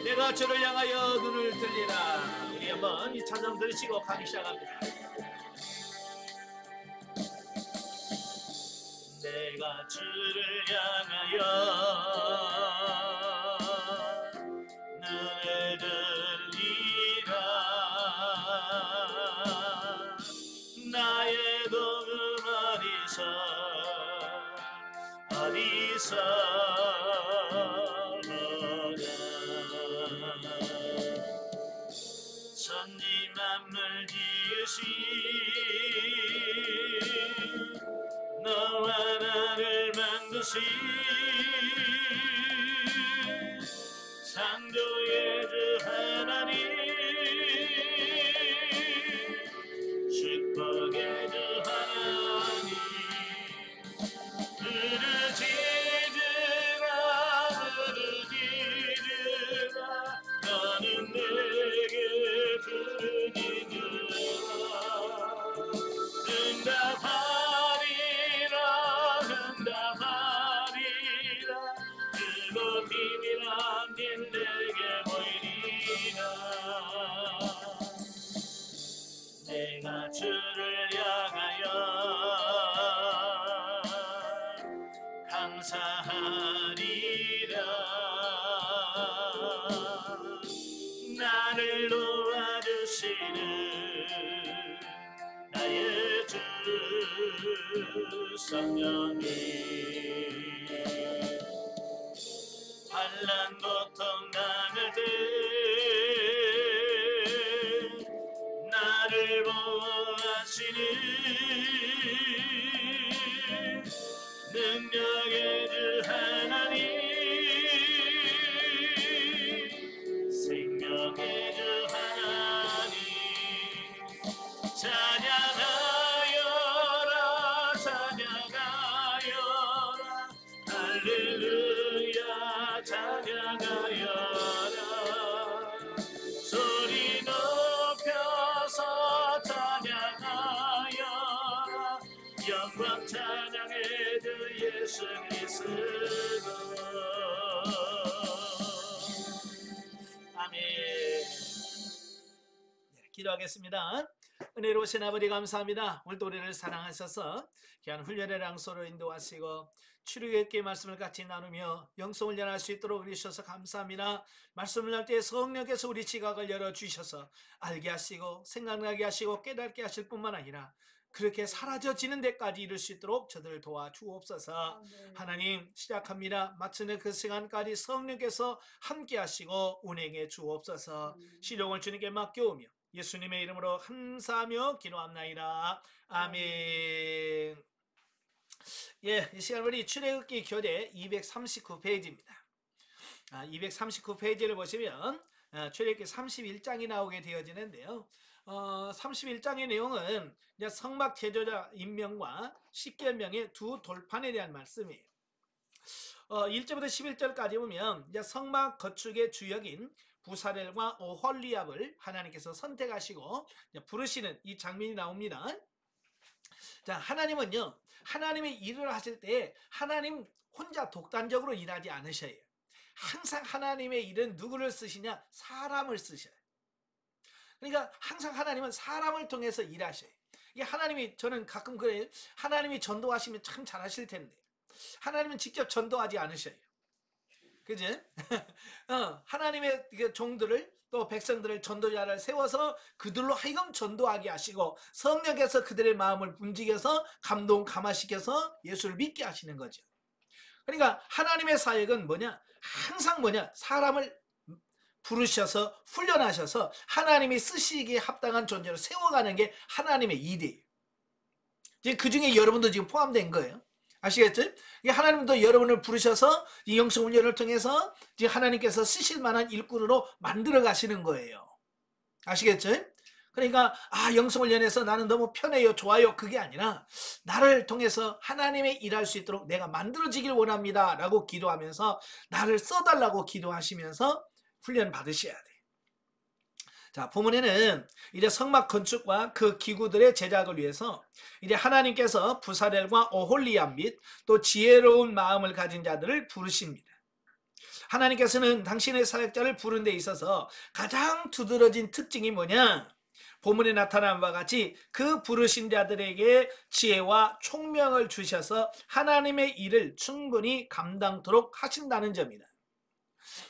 내가 주를 향하여 눈을 들리라. 우리 한번 이 찬양 들으시고 가기 시작합니다. 내가 주를 향하여 눈을 들리라. 나의 도움 어디서로나. 천지 만물 지으신 너와 나를 만드신 창조의 주 하나님, 축복의 주 하나님, 부르짖으라 부르짖으라. 너는 내게 부르짖으라. 응답하리라 응답하리라. 그곳 비밀한 길 내게 보이리라. 내가 주를 향하여 감사하리라. 나를 도와주시는 나의 주 성령님, 환난 고통 당할 때 나를 보호하시는 능력의 주 하나님, 생명의 주 하나님, 찬양하여라 찬양하여라. 할렐루야 찬양하여라. 소리 높여서 찬양하여라. 영광 찬양의 주 예수 그리스도. 아멘. 기도하겠습니다. 은혜로우신 아버지 감사합니다. 오늘도 우리를 사랑하셔서 귀한 훈련의 장소로 인도하시고 치료 있게 말씀을 같이 나누며 영성 훈련할 수 있도록 우리셔서 감사합니다. 말씀을 할 때 성령께서 우리 지각을 열어주셔서 알게 하시고 생각나게 하시고 깨닫게 하실 뿐만 아니라 그렇게 사라져지는 데까지 이룰 수 있도록 저들을 도와주옵소서. 하나님, 시작합니다. 마치는 그 시간까지 성령께서 함께 하시고 운행해 주옵소서. 시종을 주님께 맡겨오며 예수님의 이름으로 감사하며 기도합나이다. 아멘. 예, 이 시간 우리 출애굽기 교재 239페이지입니다. 239페이지를 보시면 출애굽기 31장이 나오게 되어지는데요. 31장의 내용은 이제 성막 제조자 임명과 십계명의 두 돌판에 대한 말씀이에요. 1절부터 11절까지 보면 이제 성막 건축의 주역인 부사렐과 오홀리압을 하나님께서 선택하시고 부르시는 이 장면이 나옵니다. 자, 하나님은요, 하나님의 일을 하실 때 하나님 혼자 독단적으로 일하지 않으셔요. 항상 하나님의 일은 누구를 쓰시냐? 사람을 쓰셔요. 그러니까 항상 하나님은 사람을 통해서 일하셔요. 이게 하나님이, 저는 가끔 그래요. 하나님이 전도하시면 참 잘하실 텐데 하나님은 직접 전도하지 않으셔요. 그죠? 하나님의 종들을 또 백성들을 전도자를 세워서 그들로 하여금 전도하게 하시고 성령께서 그들의 마음을 움직여서 감동감화시켜서 예수를 믿게 하시는 거죠. 그러니까 하나님의 사역은 뭐냐? 항상 뭐냐? 사람을 부르셔서 훈련하셔서 하나님이 쓰시기에 합당한 존재로 세워가는 게 하나님의 일이에요. 그 중에 여러분도 지금 포함된 거예요. 아시겠죠? 하나님도 여러분을 부르셔서 이 영성 훈련을 통해서 하나님께서 쓰실 만한 일꾼으로 만들어 가시는 거예요. 아시겠죠? 그러니까 영성 훈련에서 나는 너무 편해요, 좋아요, 그게 아니라 나를 통해서 하나님의 일할 수 있도록 내가 만들어지길 원합니다 라고 기도하면서 나를 써달라고 기도하시면서 훈련 받으셔야 돼요. 자, 본문에는 이제 성막 건축과 그 기구들의 제작을 위해서 이제 하나님께서 부사렐과 오홀리암 및 또 지혜로운 마음을 가진 자들을 부르십니다. 하나님께서는 당신의 사역자를 부른 데 있어서 가장 두드러진 특징이 뭐냐? 본문에 나타난 바와 같이 그 부르신 자들에게 지혜와 총명을 주셔서 하나님의 일을 충분히 감당토록 하신다는 점이다.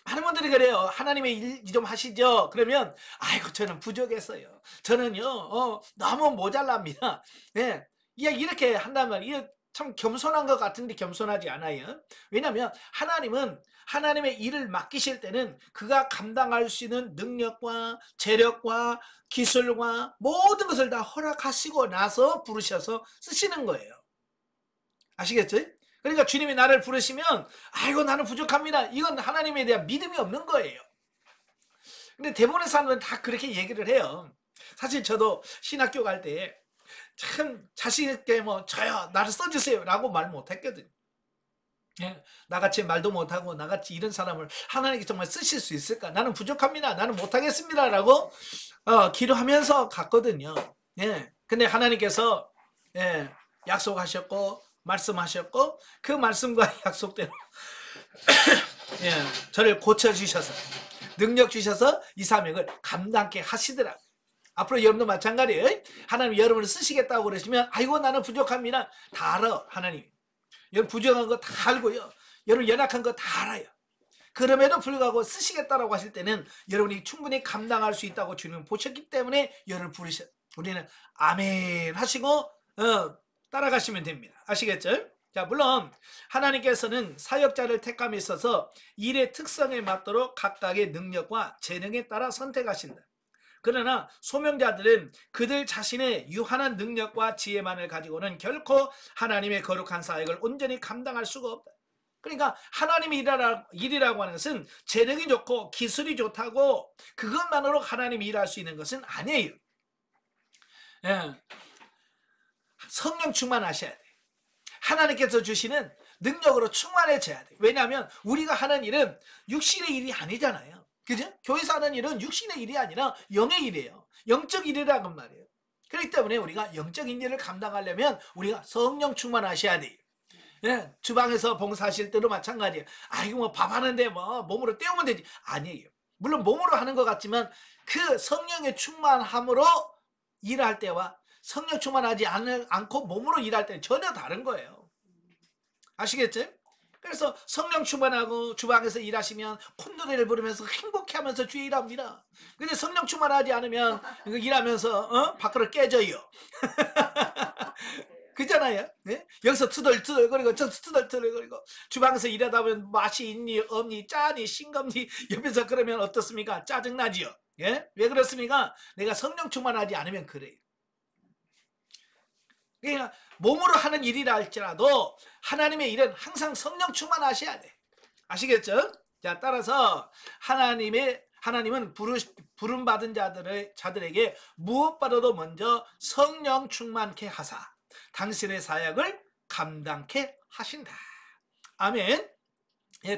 많은 분들이 그래요. 하나님의 일 좀 하시죠. 그러면 아이고 저는 부족했어요. 저는요 너무 모자랍니다. 네. 이렇게 한다면 이게 참 겸손한 것 같은데 겸손하지 않아요. 왜냐하면 하나님은 하나님의 일을 맡기실 때는 그가 감당할 수 있는 능력과 재력과 기술과 모든 것을 다 허락하시고 나서 부르셔서 쓰시는 거예요. 아시겠죠? 그러니까 주님이 나를 부르시면 아이고 나는 부족합니다. 이건 하나님에 대한 믿음이 없는 거예요. 근데 대부분의 사람들은 다 그렇게 얘기를 해요. 사실 저도 신학교 갈 때 참 자신 있게 저요 나를 써주세요 라고 말 못했거든요. 나같이 말도 못하고 나같이 이런 사람을 하나님께 정말 쓰실 수 있을까? 나는 부족합니다. 나는 못하겠습니다 라고 기도하면서 갔거든요. 근데 하나님께서 약속하셨고 말씀하셨고 그 말씀과 약속대로 저를 고쳐주셔서 능력 주셔서 이 사명을 감당케 하시더라고요. 앞으로 여러분도 마찬가지예요. 하나님 여러분을 쓰시겠다고 그러시면 아이고 나는 부족합니다. 다 알아 하나님. 여러분 부족한 거 다 알고요. 여러분 연약한 거 다 알아요. 그럼에도 불구하고 쓰시겠다라고 하실 때는 여러분이 충분히 감당할 수 있다고 주님은 보셨기 때문에 여러분을 부르셨어요. 우리는 아멘 하시고 따라가시면 됩니다. 아시겠죠? 자, 물론 하나님께서는 사역자를 택함에 있어서 일의 특성에 맞도록 각각의 능력과 재능에 따라 선택하신다. 그러나 소명자들은 그들 자신의 유한한 능력과 지혜만을 가지고는 결코 하나님의 거룩한 사역을 온전히 감당할 수가 없다. 그러니까 하나님의 일이라고 하는 것은 재능이 좋고 기술이 좋다고 그것만으로 하나님이 일할 수 있는 것은 아니에요. 성령 충만하셔야 돼. 하나님께서 주시는 능력으로 충만해져야 돼. 왜냐하면 우리가 하는 일은 육신의 일이 아니잖아요. 그죠? 교회에서 하는 일은 육신의 일이 아니라 영의 일이에요. 영적 일이라는 말이에요. 그렇기 때문에 우리가 영적인 일을 감당하려면 우리가 성령 충만하셔야 돼요. 주방에서 봉사하실 때도 마찬가지예요. 아이고 밥 하는데 몸으로 때우면 되지. 아니에요. 물론 몸으로 하는 것 같지만 그 성령의 충만함으로 일할 때와 성령 충만하지 않고 몸으로 일할 때는 전혀 다른 거예요. 아시겠죠? 그래서 성령 충만하고 주방에서 일하시면 콧노래를 부르면서 행복해하면서 주의 일합니다. 근데 성령 충만하지 않으면 일하면서 밖으로 깨져요. 그잖아요. 여기서 투덜투덜거리고 저기서 투덜투덜거리고 주방에서 일하다 보면 맛이 있니 없니 짜니 싱겁니 옆에서 그러면 어떻습니까? 짜증나지요. 왜 그렇습니까? 내가 성령 충만하지 않으면 그래요. 그러니까 몸으로 하는 일이라 할지라도 하나님의 일은 항상 성령 충만하셔야 돼. 아시겠죠? 자, 따라서 하나님은 부름받은 자들에게 무엇보다도 먼저 성령 충만케 하사 당신의 사역을 감당케 하신다. 아멘.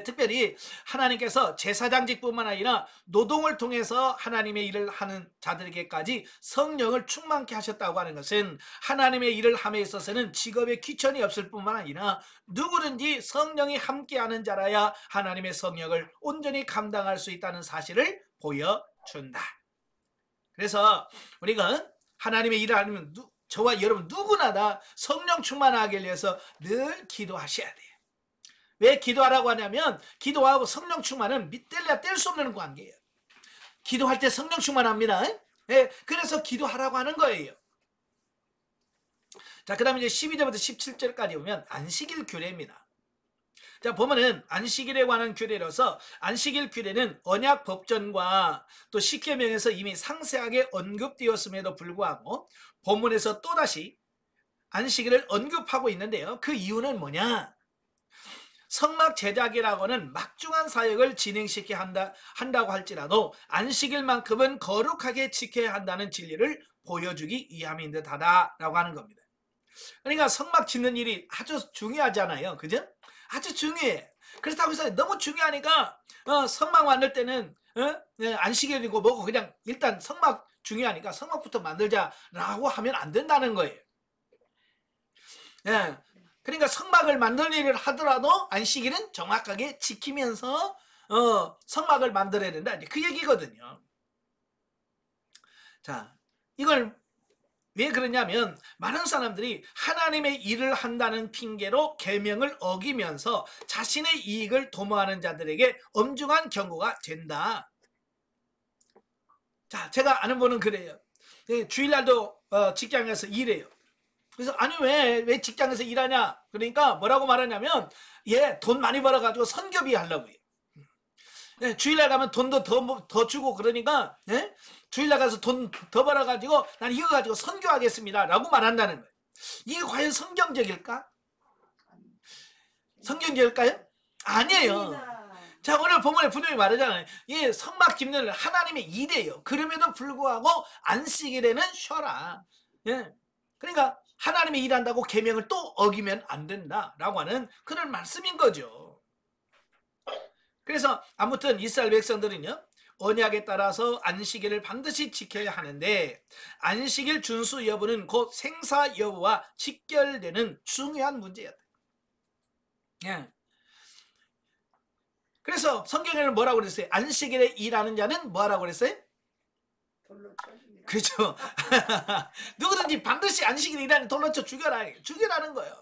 특별히 하나님께서 제사장직뿐만 아니라 노동을 통해서 하나님의 일을 하는 자들에게까지 성령을 충만케 하셨다고 하는 것은 하나님의 일을 함에 있어서는 직업에 귀천이 없을 뿐만 아니라 누구든지 성령이 함께하는 자라야 하나님의 성령을 온전히 감당할 수 있다는 사실을 보여준다. 그래서 우리가 하나님의 일을 하면 저와 여러분 누구나 다 성령 충만하기 위해서 늘 기도하셔야 돼요. 왜 기도하라고 하냐면 기도하고 성령 충만은 뗄래야 뗄 수 없는 관계예요. 기도할 때 성령 충만합니다. 그래서 기도하라고 하는 거예요. 자, 그 다음에 이제 12절부터 17절까지 보면 안식일 규례입니다. 자, 보면은 안식일에 관한 규례로서 안식일 규례는 언약 법전과 또 십계명에서 이미 상세하게 언급되었음에도 불구하고 본문에서 또다시 안식일을 언급하고 있는데요. 그 이유는 뭐냐? 성막 제작이라고는 막중한 사역을 진행시켜야 한다고 할지라도 안식일만큼은 거룩하게 지켜야 한다는 진리를 보여주기 위함인 듯하다라고 하는 겁니다. 그러니까 성막 짓는 일이 아주 중요하잖아요. 그죠? 아주 중요해. 그렇다고 해서 너무 중요하니까 성막 만들 때는 안식일이고 뭐고 그냥 일단 성막 중요하니까 성막부터 만들자라고 하면 안 된다는 거예요. 예. 그러니까 성막을 만들 일을 하더라도 안식일은 정확하게 지키면서 성막을 만들어야 된다. 그 얘기거든요. 자, 이걸 왜 그러냐면 많은 사람들이 하나님의 일을 한다는 핑계로 계명을 어기면서 자신의 이익을 도모하는 자들에게 엄중한 경고가 된다. 자, 제가 아는 분은 그래요. 주일날도 직장에서 일해요. 그래서 아니 왜 직장에서 일하냐? 그러니까 뭐라고 말하냐면 돈 많이 벌어가지고 선교비 하려고 해요. 주일날 가면 돈도 더 주고 그러니까 주일날 가서 돈 더 벌어가지고 난 이거 가지고 선교하겠습니다 라고 말한다는 거예요. 이게 과연 성경적일까? 성경적일까요? 아니에요. 자, 오늘 본문에 분명히 말하잖아요. 이 성막 짓는 하나님의 일이에요. 그럼에도 불구하고 안식일에는 쉬어라. 그러니까 하나님이 일한다고 계명을 또 어기면 안 된다라고 하는 그런 말씀인 거죠. 그래서 아무튼 이스라엘 백성들은요, 언약에 따라서 안식일을 반드시 지켜야 하는데 안식일 준수 여부는 곧 생사 여부와 직결되는 중요한 문제였다. 그래서 성경에는 뭐라고 그랬어요? 안식일에 일하는 자는 뭐라고 그랬어요? 그렇죠. 누구든지 반드시 안식일에 일하는 돌로 쳐 죽여라는 거예요.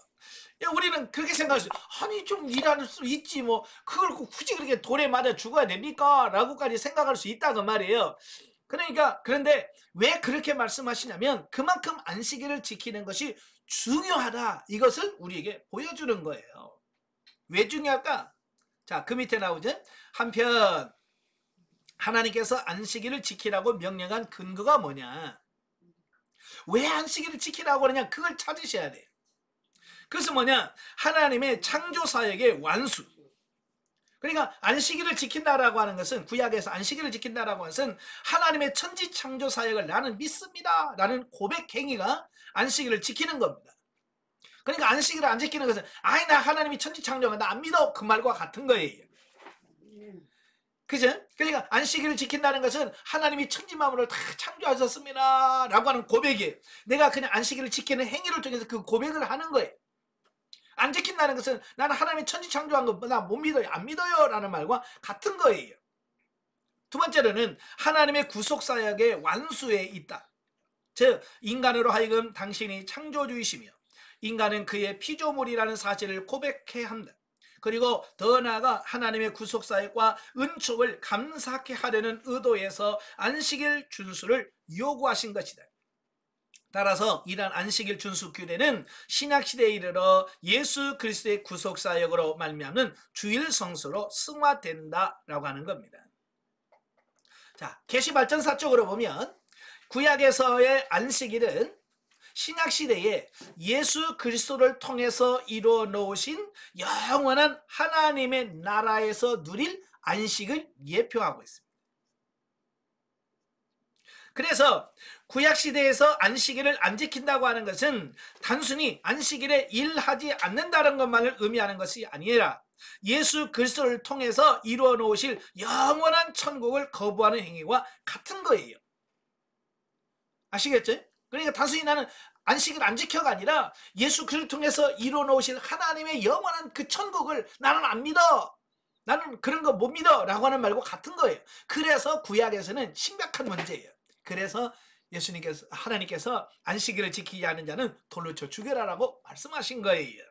우리는 그렇게 생각했어요. 아니 좀 일할 수 있지 뭐 그걸 굳이 그렇게 돌에 맞아 죽어야 됩니까? 라고까지 생각할 수 있다고 말이에요. 그러니까 그런데 왜 그렇게 말씀하시냐면 그만큼 안식일을 지키는 것이 중요하다. 이것을 우리에게 보여주는 거예요. 왜 중요할까? 자, 그 밑에 나오죠. 한편 하나님께서 안식일을 지키라고 명령한 근거가 뭐냐? 왜 안식일을 지키라고 그러냐? 그걸 찾으셔야 돼요. 그래서 뭐냐? 하나님의 창조사역의 완수. 그러니까 안식일을 지킨다라고 하는 것은, 구약에서 안식일을 지킨다라고 하는 것은 하나님의 천지 창조사역을 나는 믿습니다 라는 고백 행위가 안식일을 지키는 겁니다. 그러니까 안식일을 안 지키는 것은 아이 나 하나님이 천지 창조가 나 안 믿어 그 말과 같은 거예요. 그죠? 그러니까 안식일을 지킨다는 것은 하나님이 천지 만물을 다 창조하셨습니다 라고 하는 고백이에요. 내가 그냥 안식일을 지키는 행위를 통해서 그 고백을 하는 거예요. 안 지킨다는 것은 나는 하나님이 천지 창조한 거 나 못 믿어요 안 믿어요 라는 말과 같은 거예요. 두 번째로는 하나님의 구속사역의 완수에 있다. 즉 인간으로 하여금 당신이 창조주이시며 인간은 그의 피조물이라는 사실을 고백해야 한다. 그리고 더 나아가 하나님의 구속사역과 은총을 감사하게 하려는 의도에서 안식일 준수를 요구하신 것이다. 따라서 이러한 안식일 준수 규례는 신약시대에 이르러 예수 그리스도의 구속사역으로 말미암는 주일 성수로 승화된다라고 하는 겁니다. 자, 계시발전사 쪽으로 보면 구약에서의 안식일은 신약시대에 예수 그리스도를 통해서 이루어 놓으신 영원한 하나님의 나라에서 누릴 안식을 예표하고 있습니다. 그래서 구약시대에서 안식일을 안 지킨다고 하는 것은 단순히 안식일에 일하지 않는다는 것만을 의미하는 것이 아니라 예수 그리스도를 통해서 이루어 놓으실 영원한 천국을 거부하는 행위와 같은 거예요. 아시겠죠? 그러니까 단순히 나는 안식일 안 지켜가 아니라 예수 그리스도를 통해서 이루어 놓으실 하나님의 영원한 그 천국을 나는 안 믿어. 나는 그런 거 못 믿어 라고 하는 말과 같은 거예요. 그래서 구약에서는 심각한 문제예요. 그래서 예수님께서 하나님께서 안식일을 지키지 않는 자는 돌로 쳐 죽여라라고 말씀하신 거예요.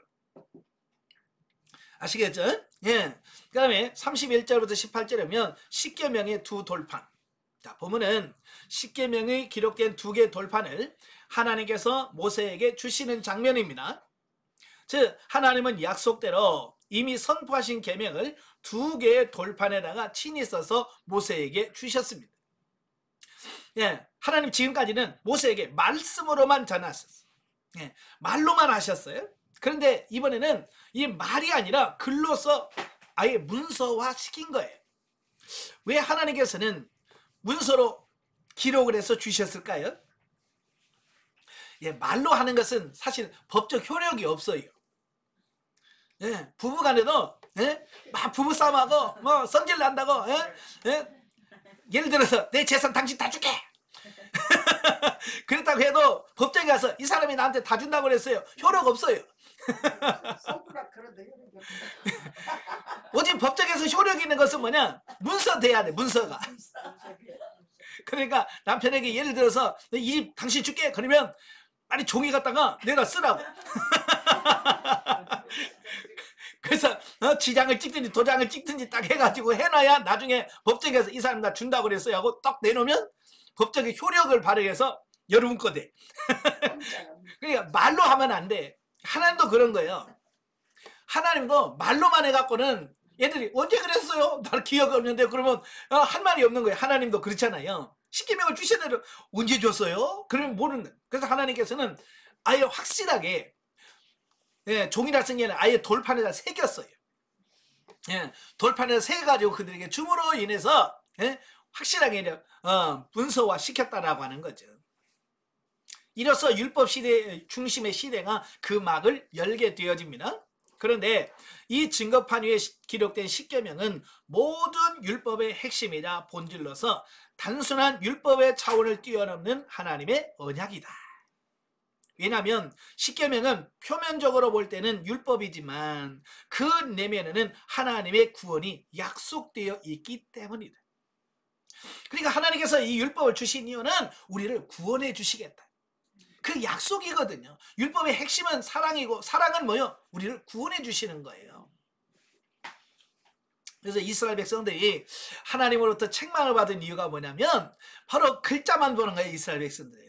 아시겠죠? 예. 그 다음에 31절부터 18절이면 십계명의 두 돌판. 자, 보면은 십계명이 기록된 두 개의 돌판을 하나님께서 모세에게 주시는 장면입니다. 즉 하나님은 약속대로 이미 선포하신 계명을 두 개의 돌판에다가 친히 써서 모세에게 주셨습니다. 예, 하나님 지금까지는 모세에게 말씀으로만 전하셨어요. 예, 말로만 하셨어요. 그런데 이번에는 이 말이 아니라 글로서 아예 문서화 시킨 거예요. 왜 하나님께서는 문서로 기록을 해서 주셨을까요? 예, 말로 하는 것은 사실 법적 효력이 없어요. 예, 부부간에도 막 부부싸움하고 뭐 성질 난다고 예를 들어서 내 재산 당신 다 줄게. 그랬다고 해도 법정에 가서 이 사람이 나한테 다 준다고 그랬어요. 효력 없어요. 오직 법정에서 효력 있는 것은 뭐냐? 문서돼야 돼. 문서가. 그러니까 남편에게 예를 들어서 이 집 당신 줄게. 그러면 빨리 종이 갖다가 내가 쓰라고. 그래서 지장을 찍든지 도장을 찍든지 딱 해가지고 해놔야 나중에 법정에서 이 사람 나 준다고 그랬어요 하고 딱 내놓으면 법정에 효력을 발휘해서 여러분 거 돼. 그러니까 말로 하면 안 돼. 하나님도 그런 거예요. 하나님도 말로만 해갖고는 얘들이 언제 그랬어요? 나는 기억이 없는데 그러면 한 말이 없는 거예요. 하나님도 그렇잖아요. 십계명을 주시더라도 언제 줬어요? 그러면 모르는. 그래서 하나님께서는 아예 확실하게 종이라 쓴 게 아니라 아예 돌판에다 새겼어요. 돌판에다 새가지고 그들에게 줌으로 인해서 확실하게 문서화 시켰다라고 하는 거죠. 이로써 율법 시대 중심의 시대가 그 막을 열게 되어집니다. 그런데 이 증거판 위에 기록된 십계명은 모든 율법의 핵심이자 본질로서 단순한 율법의 차원을 뛰어넘는 하나님의 언약이다. 왜냐하면 십계명은 표면적으로 볼 때는 율법이지만 그 내면에는 하나님의 구원이 약속되어 있기 때문이다. 그러니까 하나님께서 이 율법을 주신 이유는 우리를 구원해 주시겠다. 그 약속이거든요. 율법의 핵심은 사랑이고 사랑은 뭐요? 우리를 구원해 주시는 거예요. 그래서 이스라엘 백성들이 하나님으로부터 책망을 받은 이유가 뭐냐면 바로 글자만 보는 거예요. 이스라엘 백성들은.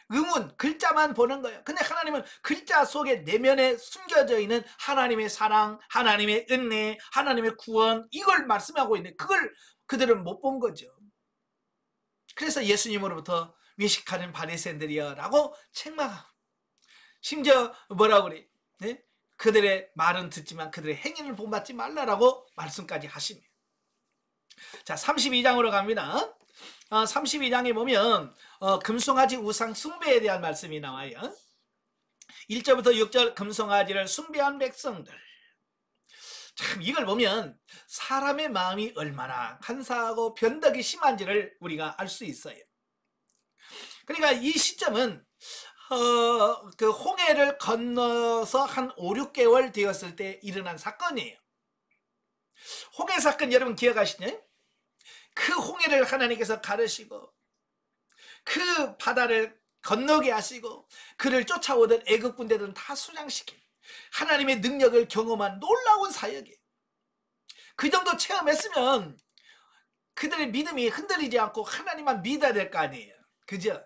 의문, 글자만 보는 거예요. 근데 하나님은 글자 속에 내면에 숨겨져 있는 하나님의 사랑, 하나님의 은혜, 하나님의 구원 이걸 말씀하고 있는데 그걸 그들은 못 본 거죠. 그래서 예수님으로부터 외식하는 바리새인들이여 라고 책망하고 심지어 뭐라고 그래? 그들의 말은 듣지만 그들의 행위를 본받지 말라라고 말씀까지 하십니다. 자, 32장으로 갑니다. 32장에 보면 금송아지 우상 숭배에 대한 말씀이 나와요. 1절부터 6절 금송아지를 숭배한 백성들. 참 이걸 보면 사람의 마음이 얼마나 간사하고 변덕이 심한지를 우리가 알 수 있어요. 그러니까 이 시점은 그 홍해를 건너서 한 5, 6개월 되었을 때 일어난 사건이에요. 홍해 사건 여러분 기억하시나요? 그 홍해를 하나님께서 가르시고 그 바다를 건너게 하시고 그를 쫓아오던 애국 군대들은 다 수장시킨 하나님의 능력을 경험한 놀라운 사역이에요. 그 정도 체험했으면 그들의 믿음이 흔들리지 않고 하나님만 믿어야 될 거 아니에요. 그죠?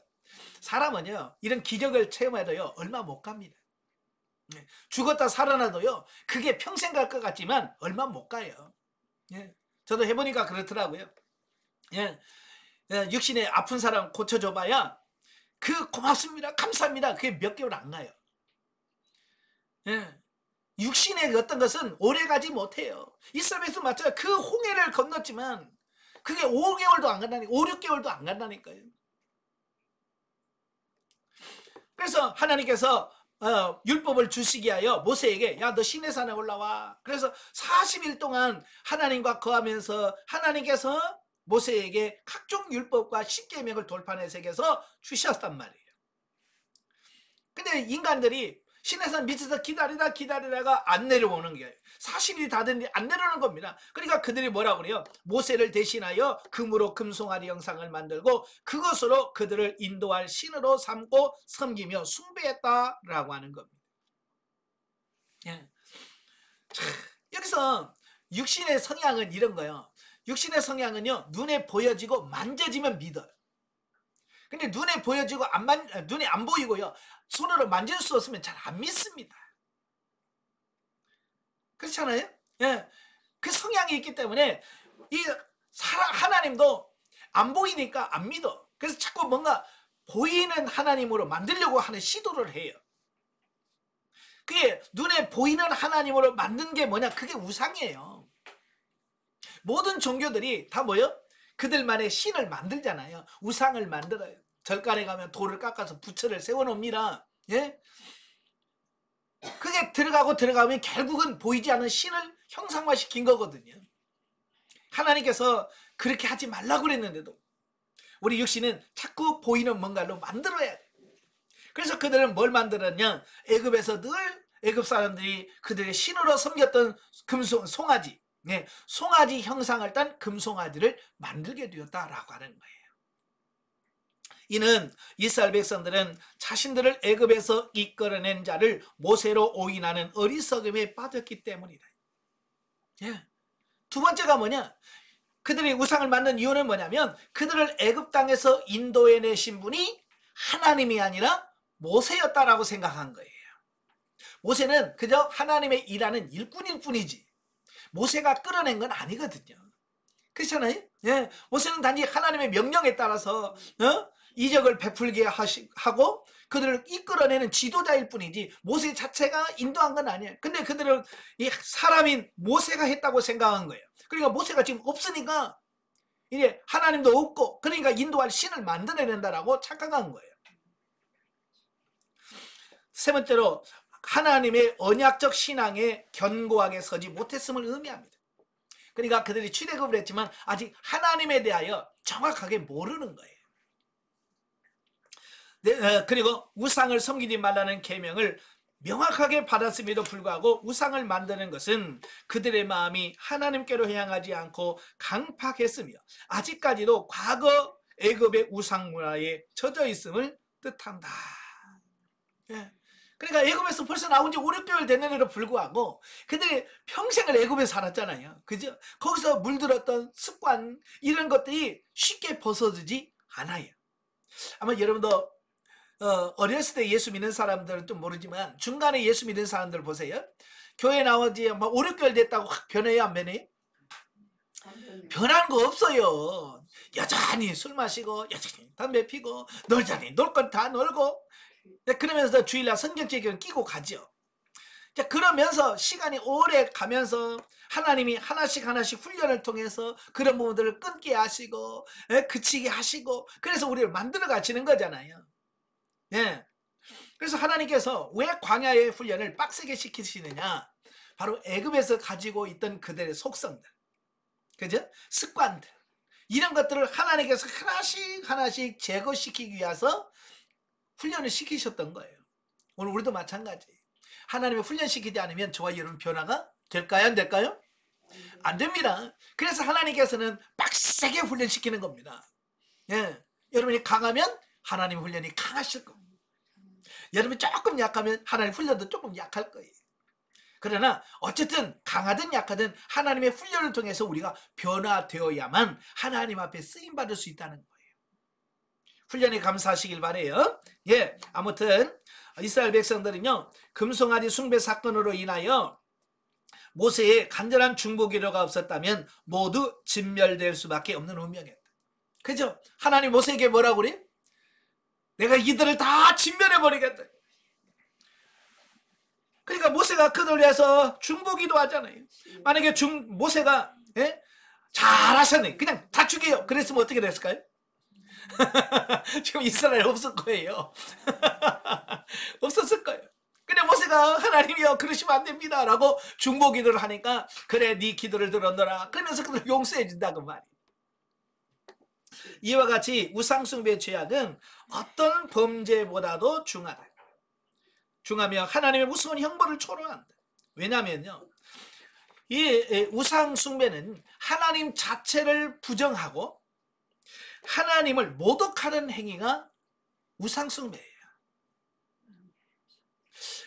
사람은요 이런 기적을 체험해도요 얼마 못 갑니다. 죽었다 살아나도요 그게 평생 갈 것 같지만 얼마 못 가요. 저도 해보니까 그렇더라고요. 육신에 아픈 사람 고쳐줘봐야 그 고맙습니다 감사합니다 그게 몇 개월 안 가요. 육신의 어떤 것은 오래 가지 못해요. 이스라엘에서 맞춰요. 그 홍해를 건넜지만 그게 5개월도 안 간다니까 5, 6개월도 안 간다니까요. 그래서 하나님께서 율법을 주시기 하여 모세에게 야 너 시내산에 올라와. 그래서 40일 동안 하나님과 거하면서 하나님께서 모세에게 각종 율법과 십계명을 돌판에 새겨서 주셨단 말이에요. 근데 인간들이 시내산 밑에서 기다리다가 안 내려오는 게 40일이 다 됐는데 안 내려오는 겁니다. 그러니까 그들이 뭐라고 그래요? 모세를 대신하여 금으로 금송아리 형상을 만들고 그것으로 그들을 인도할 신으로 삼고 섬기며 숭배했다라고 하는 겁니다. 자, 여기서 육신의 성향은 이런 거예요. 육신의 성향은요 눈에 보여지고 만져지면 믿어요. 근데 눈에 보여지고 눈에 안 보이고요 손으로 만질 수 없으면 잘 안 믿습니다. 그렇잖아요? 그 성향이 있기 때문에 하나님도 안 보이니까 안 믿어. 그래서 자꾸 뭔가 보이는 하나님으로 만들려고 하는 시도를 해요. 그게 눈에 보이는 하나님으로 만든 게 뭐냐? 그게 우상이에요. 모든 종교들이 다 뭐요? 그들만의 신을 만들잖아요. 우상을 만들어요. 절간에 가면 돌을 깎아서 부처를 세워놓습니다. 그게 들어가면 결국은 보이지 않는 신을 형상화시킨 거거든요. 하나님께서 그렇게 하지 말라고 그랬는데도 우리 육신은 자꾸 보이는 뭔가로 만들어야 돼. 그래서 그들은 뭘 만들었냐? 애굽에서 늘 애굽 사람들이 그들의 신으로 섬겼던 송아지, 송아지 형상을 딴 금송아지를 만들게 되었다라고 하는 거예요. 이는 이스라엘 백성들은 자신들을 애굽에서 이끌어낸 자를 모세로 오인하는 어리석음에 빠졌기 때문이다. 두 번째가 뭐냐? 그들이 우상을 만든 이유는 뭐냐면 그들을 애굽 땅에서 인도해내신 분이 하나님이 아니라 모세였다라고 생각한 거예요. 모세는 그저 하나님의 일하는 일꾼일 뿐이지 모세가 끌어낸 건 아니거든요. 그렇잖아요. 모세는 단지 하나님의 명령에 따라서 이적을 베풀게 하고 그들을 이끌어내는 지도자일 뿐이지 모세 자체가 인도한 건 아니에요. 근데 그들은 이 사람인 모세가 했다고 생각한 거예요. 그러니까 모세가 지금 없으니까 이제 하나님도 없고 그러니까 인도할 신을 만들어낸다라고 착각한 거예요. 세 번째로 하나님의 언약적 신앙에 견고하게 서지 못했음을 의미합니다. 그러니까 그들이 출애굽을 했지만 아직 하나님에 대하여 정확하게 모르는 거예요. 그리고 우상을 섬기지 말라는 계명을 명확하게 받았음에도 불구하고 우상을 만드는 것은 그들의 마음이 하나님께로 향하지 않고 강팍했으며 아직까지도 과거 애굽의 우상 문화에 젖어 있음을 뜻한다. 그러니까 애굽에서 벌써 나온 지 5, 6개월 됐는데도 불구하고 그들이 평생을 애굽에 살았잖아요. 그죠? 거기서 물들었던 습관 이런 것들이 쉽게 벗어지지 않아요. 아마 여러분도 어렸을 때 예수 믿는 사람들은 좀 모르지만 중간에 예수 믿는 사람들 보세요. 교회 나온 지 5, 6개월 됐다고 확 변해요? 안 변해요? 변한 거 없어요. 여전히 술 마시고 여전히 담배 피고 놀자니 놀 건 다 놀고 그러면서 주일날 성경책을 끼고 가죠. 그러면서 시간이 오래 가면서 하나님이 하나씩 훈련을 통해서 그런 부분들을 끊게 하시고 그치게 하시고 그래서 우리를 만들어 가시는 거잖아요. 그래서 하나님께서 왜 광야의 훈련을 빡세게 시키시느냐? 바로 애굽에서 가지고 있던 그들의 속성들, 그죠? 습관들 이런 것들을 하나님께서 하나씩 제거시키기 위해서 훈련을 시키셨던 거예요. 오늘 우리도 마찬가지. 하나님이 훈련시키지 않으면 저와 여러분 변화가 될까요? 안 될까요? 안 됩니다. 그래서 하나님께서는 빡세게 훈련시키는 겁니다. 여러분이 강하면 하나님 훈련이 강하실 겁니다. 여러분이 조금 약하면 하나님 훈련도 조금 약할 거예요. 그러나 어쨌든 강하든 약하든 하나님의 훈련을 통해서 우리가 변화되어야만 하나님 앞에 쓰임받을 수 있다는 거예요. 훈련에 감사하시길 바래요. 아무튼 이스라엘 백성들은요 금송아지 숭배 사건으로 인하여 모세의 간절한 중보 기도가 없었다면 모두 진멸될 수밖에 없는 운명이었다. 그죠? 하나님 모세에게 뭐라고 그래? 내가 이들을 다 진멸해버리겠다. 그러니까 모세가 그들 위해서 중보 기도하잖아요. 만약에 모세가 잘하셨네 그냥 다 죽여요 그랬으면 어떻게 됐을까요? 지금 이스라엘 없을 거예요. 없었을 거예요. 근데 모세가 하나님이여 그러시면 안 됩니다 라고 중보 기도를 하니까 그래 네 기도를 들었노라 그러면서 그들 용서해 준다고 말이에요. 이와 같이 우상숭배의 죄악은 어떤 범죄보다도 중하며 하나님의 무서운 형벌을 초래한다. 왜냐하면요 이 우상숭배는 하나님 자체를 부정하고 하나님을 모독하는 행위가 우상숭배예요.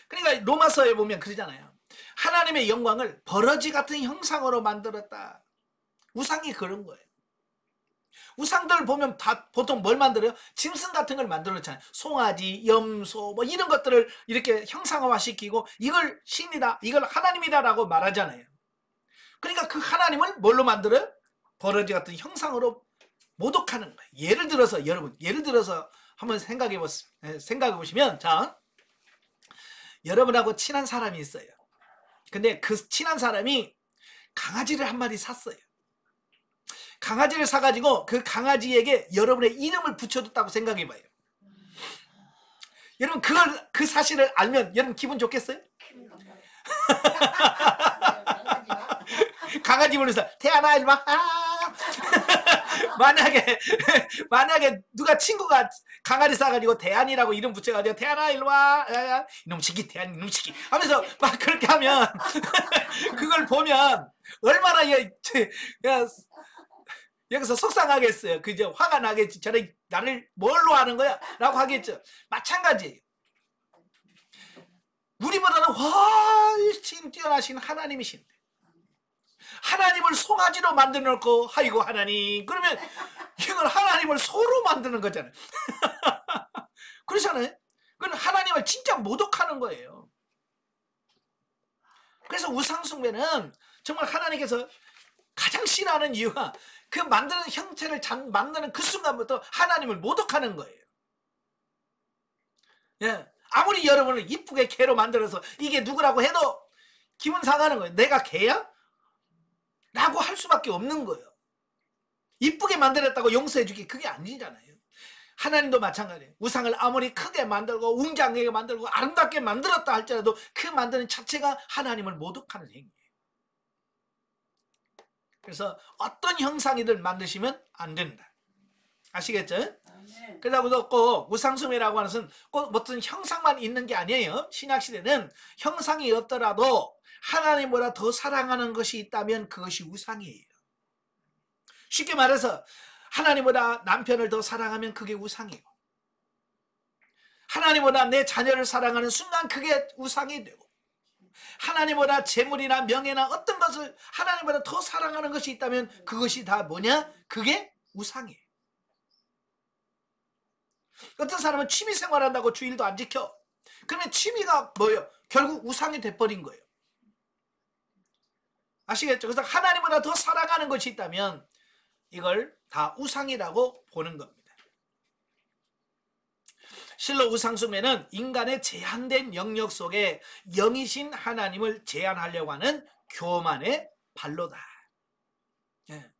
그러니까 로마서에 보면 그러잖아요. 하나님의 영광을 버러지 같은 형상으로 만들었다. 우상이 그런 거예요. 우상들 보면 다 보통 뭘 만들어요? 짐승 같은 걸 만들었잖아요. 송아지, 염소 뭐 이런 것들을 이렇게 형상화시키고 이걸 신이다, 이걸 하나님이다 라고 말하잖아요. 그러니까 그 하나님을 뭘로 만들어요? 버러지 같은 형상으로 모독하는 거예요. 예를 들어서 한번 생각해 보시면 자, 여러분하고 친한 사람이 있어요. 근데 그 친한 사람이 강아지를 한 마리 샀어요. 강아지를 사가지고 그 강아지에게 여러분의 이름을 붙여줬다고 생각해봐요. 여러분 그 사실을 알면 여러분 기분 좋겠어요? 강아지 불러서 태아나 일로 와. 만약에 만약에 누가 친구가 강아지 싸가지고 대안이라고 이름 붙여가지고 대안아 일로 와, 야, 이놈 새끼 대안 이놈 새끼 하면서 막 그렇게 하면 그걸 보면 얼마나 여기서 속상하겠어요. 그죠? 화가 나겠지. 저는 나를 뭘로 하는 거야? 라고 하겠죠. 마찬가지. 우리보다는 훨씬 뛰어나신 하나님이신데 하나님을 송아지로 만들어 놓고 아이고 하나님 그러면 이건 하나님을 소로 만드는 거잖아요. 그렇잖아요. 그건 하나님을 진짜 모독하는 거예요. 그래서 우상숭배는 정말 하나님께서 가장 싫어하는 이유가 그 만드는 형체를 만드는 그 순간부터 하나님을 모독하는 거예요. 예. 아무리 여러분을 이쁘게 개로 만들어서 이게 누구라고 해도 기분 상하는 거예요. 내가 개야? 라고 할 수밖에 없는 거예요. 이쁘게 만들었다고 용서해주기 그게 아니잖아요. 하나님도 마찬가지예요. 우상을 아무리 크게 만들고 웅장하게 만들고 아름답게 만들었다 할지라도 그 만드는 자체가 하나님을 모독하는 행위예요. 그래서 어떤 형상이든 만드시면 안 된다. 아시겠죠? 그러다고 꼭 우상숭배라고 하는 것은 꼭 어떤 형상만 있는 게 아니에요. 신약시대는 형상이 없더라도 하나님보다 더 사랑하는 것이 있다면 그것이 우상이에요. 쉽게 말해서 하나님보다 남편을 더 사랑하면 그게 우상이에요. 하나님보다 내 자녀를 사랑하는 순간 그게 우상이 되고 하나님보다 재물이나 명예나 어떤 것을 하나님보다 더 사랑하는 것이 있다면 그것이 다 뭐냐? 그게 우상이에요. 어떤 사람은 취미 생활한다고 주일도 안 지켜. 그러면 취미가 뭐예요? 결국 우상이 돼버린 거예요. 아시겠죠? 그래서 하나님보다 더 사랑하는 것이 있다면 이걸 다 우상이라고 보는 겁니다. 실로 우상숭배는 인간의 제한된 영역 속에 영이신 하나님을 제한하려고 하는 교만의 발로다. 예.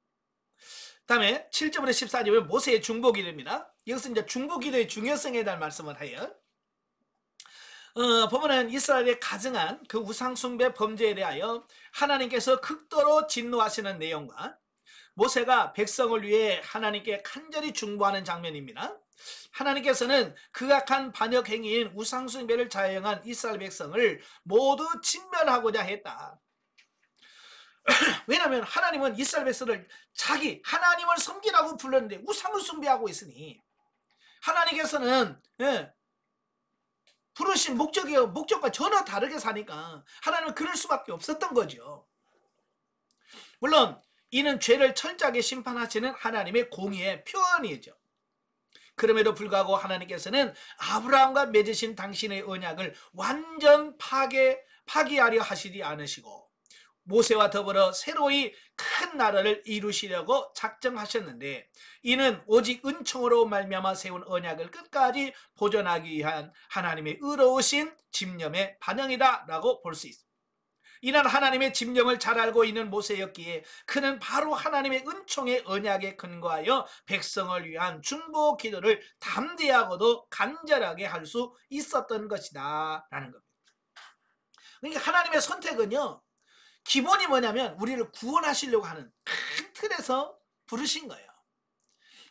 다음에 7절부터 14절은 모세의 중보기도입니다. 이것은 이제 중보기도의 중요성에 대한 말씀을 해요. 보면은 이스라엘의 가증한 그 우상숭배 범죄에 대하여 하나님께서 극도로 진노하시는 내용과 모세가 백성을 위해 하나님께 간절히 중보하는 장면입니다. 하나님께서는 극악한 반역 행위인 우상숭배를 자행한 이스라엘 백성을 모두 진멸하고자 했다. 왜냐하면 하나님은 이스라엘 백성을 자기 하나님을 섬기라고 불렀는데 우상을 숭배하고 있으니 하나님께서는 부르신 목적과 전혀 다르게 사니까 하나님은 그럴 수밖에 없었던 거죠. 물론 이는 죄를 철저하게 심판하시는 하나님의 공의의 표현이죠. 그럼에도 불구하고 하나님께서는 아브라함과 맺으신 당신의 언약을 완전 파기하려 하시지 않으시고 모세와 더불어 새로이 큰 나라를 이루시려고 작정하셨는데 이는 오직 은총으로 말미암아 세운 언약을 끝까지 보존하기 위한 하나님의 의로우신 집념의 반영이다 라고 볼 수 있습니다. 이날 하나님의 집념을 잘 알고 있는 모세였기에 그는 바로 하나님의 은총의 언약에 근거하여 백성을 위한 중보 기도를 담대하고도 간절하게 할 수 있었던 것이다 라는 겁니다. 그러니까 하나님의 선택은요 기본이 뭐냐면 우리를 구원하시려고 하는 큰 틀에서 부르신 거예요.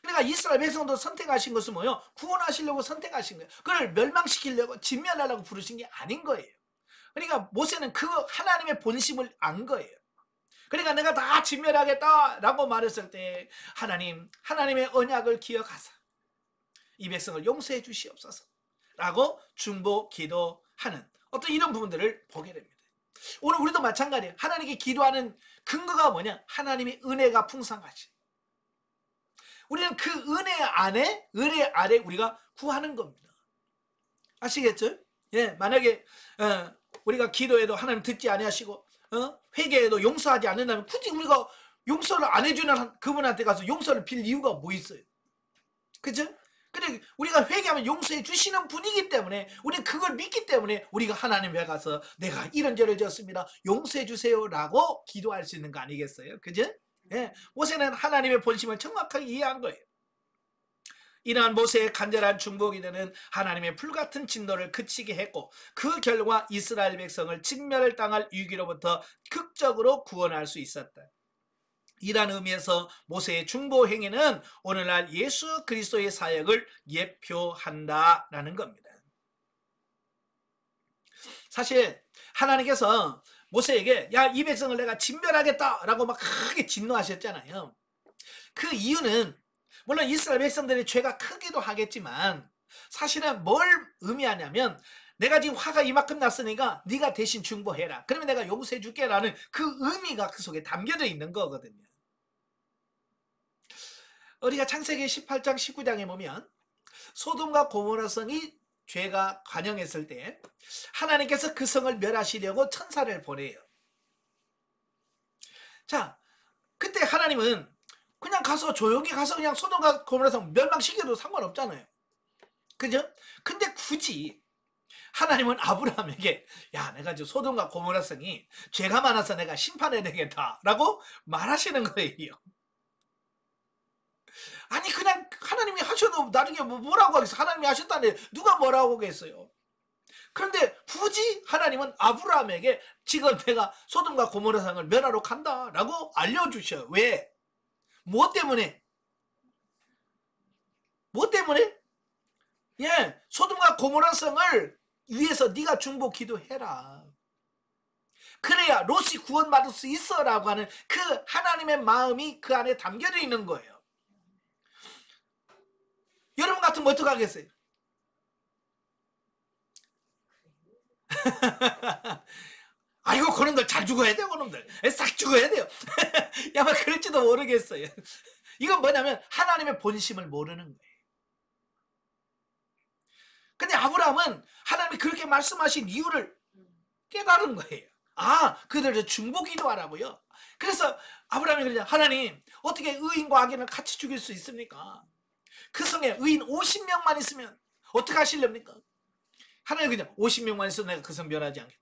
그러니까 이스라엘 백성도 선택하신 것은 뭐예요? 구원하시려고 선택하신 거예요. 그걸 멸망시키려고 진멸하려고 부르신 게 아닌 거예요. 그러니까 모세는 그 하나님의 본심을 안 거예요. 그러니까 내가 다 진멸하겠다라고 말했을 때 하나님의 언약을 기억하사 이 백성을 용서해 주시옵소서 라고 중보 기도하는 어떤 이런 부분들을 보게 됩니다. 오늘 우리도 마찬가지예요. 하나님께 기도하는 근거가 뭐냐? 하나님의 은혜가 풍성하시. 우리는 그 은혜 아래 우리가 구하는 겁니다. 아시겠죠? 예, 만약에 우리가 기도해도 하나님 듣지 아니하시고 회개해도 용서하지 않는다면 굳이 우리가 용서를 안 해주는 그분한테 가서 용서를 빌 이유가 뭐 있어요? 그죠? 근데 우리가 회개하면 용서해 주시는 분이기 때문에 우리는 그걸 믿기 때문에 우리가 하나님에 가서 내가 이런 죄를 지었습니다. 용서해 주세요 라고 기도할 수 있는 거 아니겠어요? 그죠? 예, 모세는 하나님의 본심을 정확하게 이해한 거예요. 이러한 모세의 간절한 중보기도는 하나님의 불같은 진노를 그치게 했고 그 결과 이스라엘 백성을 진멸을 당할 위기로부터 극적으로 구원할 수 있었다. 이란 의미에서 모세의 중보 행위는 오늘날 예수 그리스도의 사역을 예표한다라는 겁니다. 사실 하나님께서 모세에게 야, 이 백성을 내가 진멸하겠다라고 막 크게 진노하셨잖아요. 그 이유는 물론 이스라엘 백성들의 죄가 크기도 하겠지만 사실은 뭘 의미하냐면 내가 지금 화가 이만큼 났으니까 네가 대신 중보해라. 그러면 내가 용서해 줄게라는 그 의미가 그 속에 담겨져 있는 거거든요. 우리가 창세기 18장 19장에 보면 소돔과 고모라 성이 죄가 관영했을 때 하나님께서 그 성을 멸하시려고 천사를 보내요. 자, 그때 하나님은 그냥 가서 조용히 가서 그냥 소돔과 고모라 성 멸망시켜도 상관없잖아요. 그죠? 근데 굳이 하나님은 아브라함에게 야, 내가 지금 소돔과 고모라 성이 죄가 많아서 내가 심판해야 되겠다라고 말하시는 거예요. 아니 그냥 하나님이 하셔도 나중에 뭐라고 하겠어. 하나님이 하셨다는데 누가 뭐라고 하겠어요. 그런데 굳이 하나님은 아브라함에게 지금 내가 소돔과 고모라 성을 멸하러 간다라고 알려주셔요. 왜? 뭐 때문에? 뭐 때문에? 예, 소돔과 고모라 성을 위해서 네가 중보 기도해라. 그래야 롯이 구원받을 수 있어라고 하는 그 하나님의 마음이 그 안에 담겨져 있는 거예요. 여러분 같으면 어떡하겠어요? 아이고 그놈들 잘 죽어야 돼요. 그놈들 싹 죽어야 돼요. 아마 그럴지도 모르겠어요. 이건 뭐냐면 하나님의 본심을 모르는 거예요. 근데 아브라함은 하나님이 그렇게 말씀하신 이유를 깨달은 거예요. 아, 그들을 중보 기도하라고요. 그래서 아브라함이 그러냐, 하나님 어떻게 의인과 악인을 같이 죽일 수 있습니까? 그 성에 의인 50명만 있으면 어떻게 하시렵니까? 하나님 그냥 50명만 있어도 내가 그 성 멸하지 않겠다.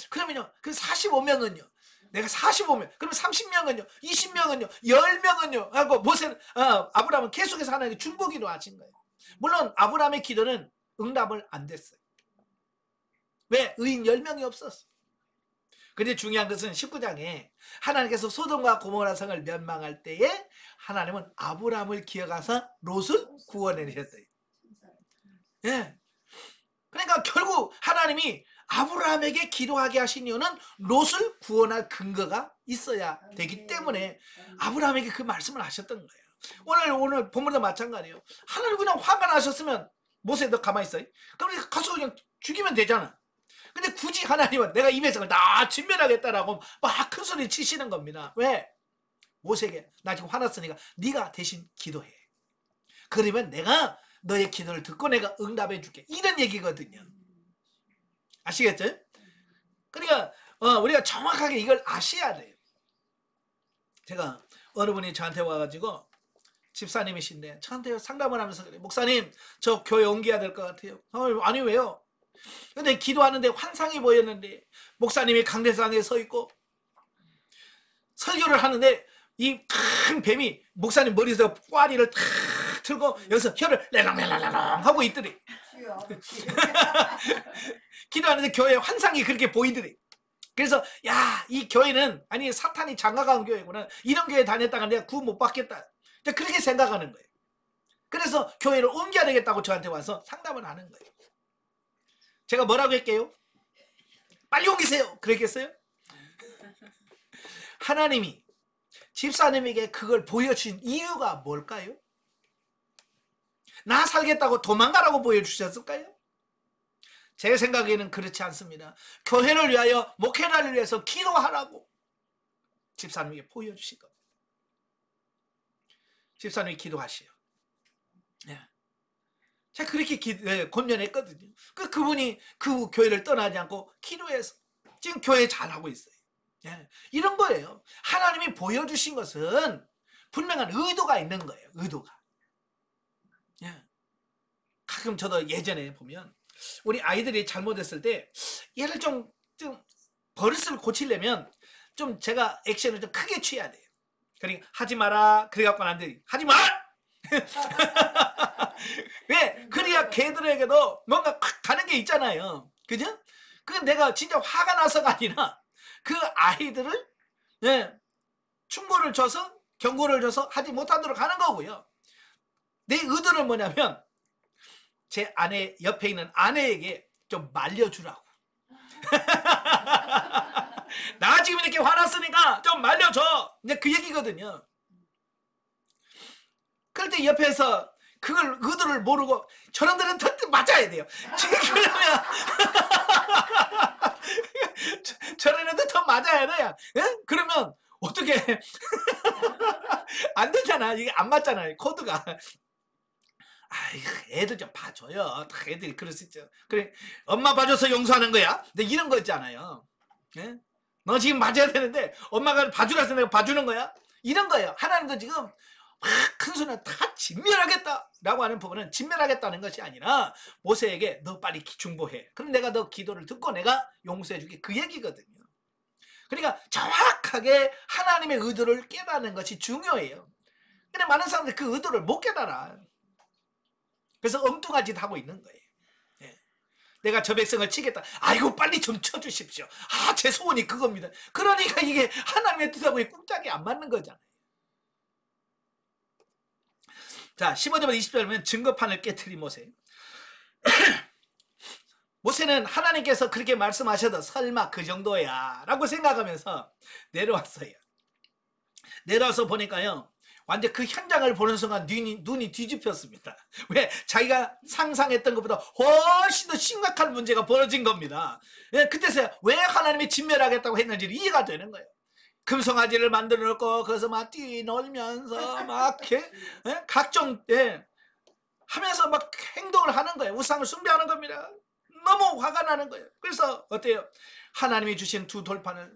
그러면요, 그 45명은요, 내가 45명, 그러면 30명은요, 20명은요, 10명은요 하고 모세는 아브라함은 계속해서 하나님께 중보 기도하신 거예요. 물론 아브라함의 기도는 응답을 안 됐어요. 왜? 의인 10명이 없었어. 근데 중요한 것은 19장에 하나님께서 소돔과 고모라 성을 멸망할 때에 하나님은 아브라함을 기억하사 롯을 구원해내셨어요. 예. 그러니까 결국 하나님이 아브라함에게 기도하게 하신 이유는 롯을 구원할 근거가 있어야 되기 때문에 아브라함에게 그 말씀을 하셨던 거예요. 오늘 본문도 마찬가지예요. 하나님 그냥 화가 나셨으면 모세 너 가만히 있어. 그럼 가서 그냥 죽이면 되잖아. 근데 굳이 하나님은 내가 이 백성을 다 진멸하겠다라고 막 큰 소리 치시는 겁니다. 왜? 모세에게 나 지금 화났으니까 네가 대신 기도해. 그러면 내가 너의 기도를 듣고 내가 응답해 줄게. 이런 얘기거든요. 아시겠죠? 그러니까 우리가 정확하게 이걸 아셔야 돼요. 제가 어느 분이 저한테 와가지고 집사님이신데 저한테 상담을 하면서 그래, 목사님 저 교회 옮겨야 될 것 같아요. 아니 왜요? 근데 기도하는데 환상이 보였는데 목사님이 강대상에 서 있고 설교를 하는데 이 큰 뱀이 목사님 머리에서 꽈리를 탁 틀고 여기서 혀를 렐랑렐랑렐랑 하고 있더래. 기도하는데 교회에 환상이 그렇게 보이더래. 그래서 야, 이 교회는 아니 사탄이 장가간 교회구나. 이런 교회 다녔다가 내가 구원 못 받겠다. 그렇게 생각하는 거예요. 그래서 교회를 옮겨야 되겠다고 저한테 와서 상담을 하는 거예요. 제가 뭐라고 할게요? 빨리 옮기세요. 그랬겠어요? 하나님이 집사님에게 그걸 보여주신 이유가 뭘까요? 나 살겠다고 도망가라고 보여주셨을까요? 제 생각에는 그렇지 않습니다. 교회를 위하여 목회자를 위해서 기도하라고 집사님에게 보여주신 겁니다. 집사님이 기도하시오. 네. 제가 그렇게 권면했거든요. 그분이 그 교회를 떠나지 않고 기도해서 지금 교회 잘하고 있어요. 예, 이런 거예요. 하나님이 보여주신 것은 분명한 의도가 있는 거예요. 의도가. 예. 가끔 저도 예전에 보면 우리 아이들이 잘못했을 때 얘를 좀 버릇을 고치려면 좀 제가 액션을 좀 크게 취해야 돼요. 그러니까 하지 마라. 그래갖고는 안 돼. 하지 마! 왜? 그래야 걔들에게도 뭔가 콱 가는 게 있잖아요. 그죠? 그 내가 진짜 화가 나서가 아니라 그 아이들을 충고를 줘서 경고를 줘서 하지 못하도록 하는 거고요. 내 의도는 뭐냐면 제 아내 옆에 있는 아내에게 좀 말려주라고. 나 지금 이렇게 화났으니까 좀 말려줘. 이제 그 얘기거든요. 그럴 때 옆에서 그걸 의도를 모르고 저놈들은 더 맞아야 돼요. 그러면 저런 애들 더 맞아야 돼요. 예? 그러면 어떻게 안 되잖아. 이게 안 맞잖아요. 코드가. 아이고, 애들 좀 봐줘요. 다 애들이 그럴 수 있죠. 그래, 엄마 봐줘서 용서하는 거야. 근데 이런 거 있잖아요. 예? 너 지금 맞아야 되는데 엄마가 봐주라서 내가 봐주는 거야. 이런 거예요. 하나님도 지금 큰 소리는 다 진멸하겠다라고 하는 부분은 진멸하겠다는 것이 아니라 모세에게 너 빨리 중보해. 그럼 내가 너 기도를 듣고 내가 용서해 줄게. 그 얘기거든요. 그러니까 정확하게 하나님의 의도를 깨닫는 것이 중요해요. 근데 많은 사람들이 그 의도를 못 깨달아. 그래서 엉뚱한 짓 하고 있는 거예요. 예. 내가 저 백성을 치겠다. 아이고 빨리 좀 쳐주십시오. 아, 제 소원이 그겁니다. 그러니까 이게 하나님의 뜻하고 꿍짝이 안 맞는 거잖아요. 자, 15절부터 20절 보면 증거판을 깨트린 모세. 모세는 하나님께서 그렇게 말씀하셔도 설마 그 정도야 라고 생각하면서 내려왔어요. 내려와서 보니까요, 완전 그 현장을 보는 순간 눈이 뒤집혔습니다. 왜? 자기가 상상했던 것보다 훨씬 더 심각한 문제가 벌어진 겁니다. 그때서야 왜 하나님이 진멸하겠다고 했는지 이해가 되는 거예요. 금송아지를 만들어 놓고 거기서 막 뛰놀면서 막 각종 하면서 막 행동을 하는 거예요. 우상을 숭배하는 겁니다. 너무 화가 나는 거예요. 그래서 어때요? 하나님이 주신 두 돌판을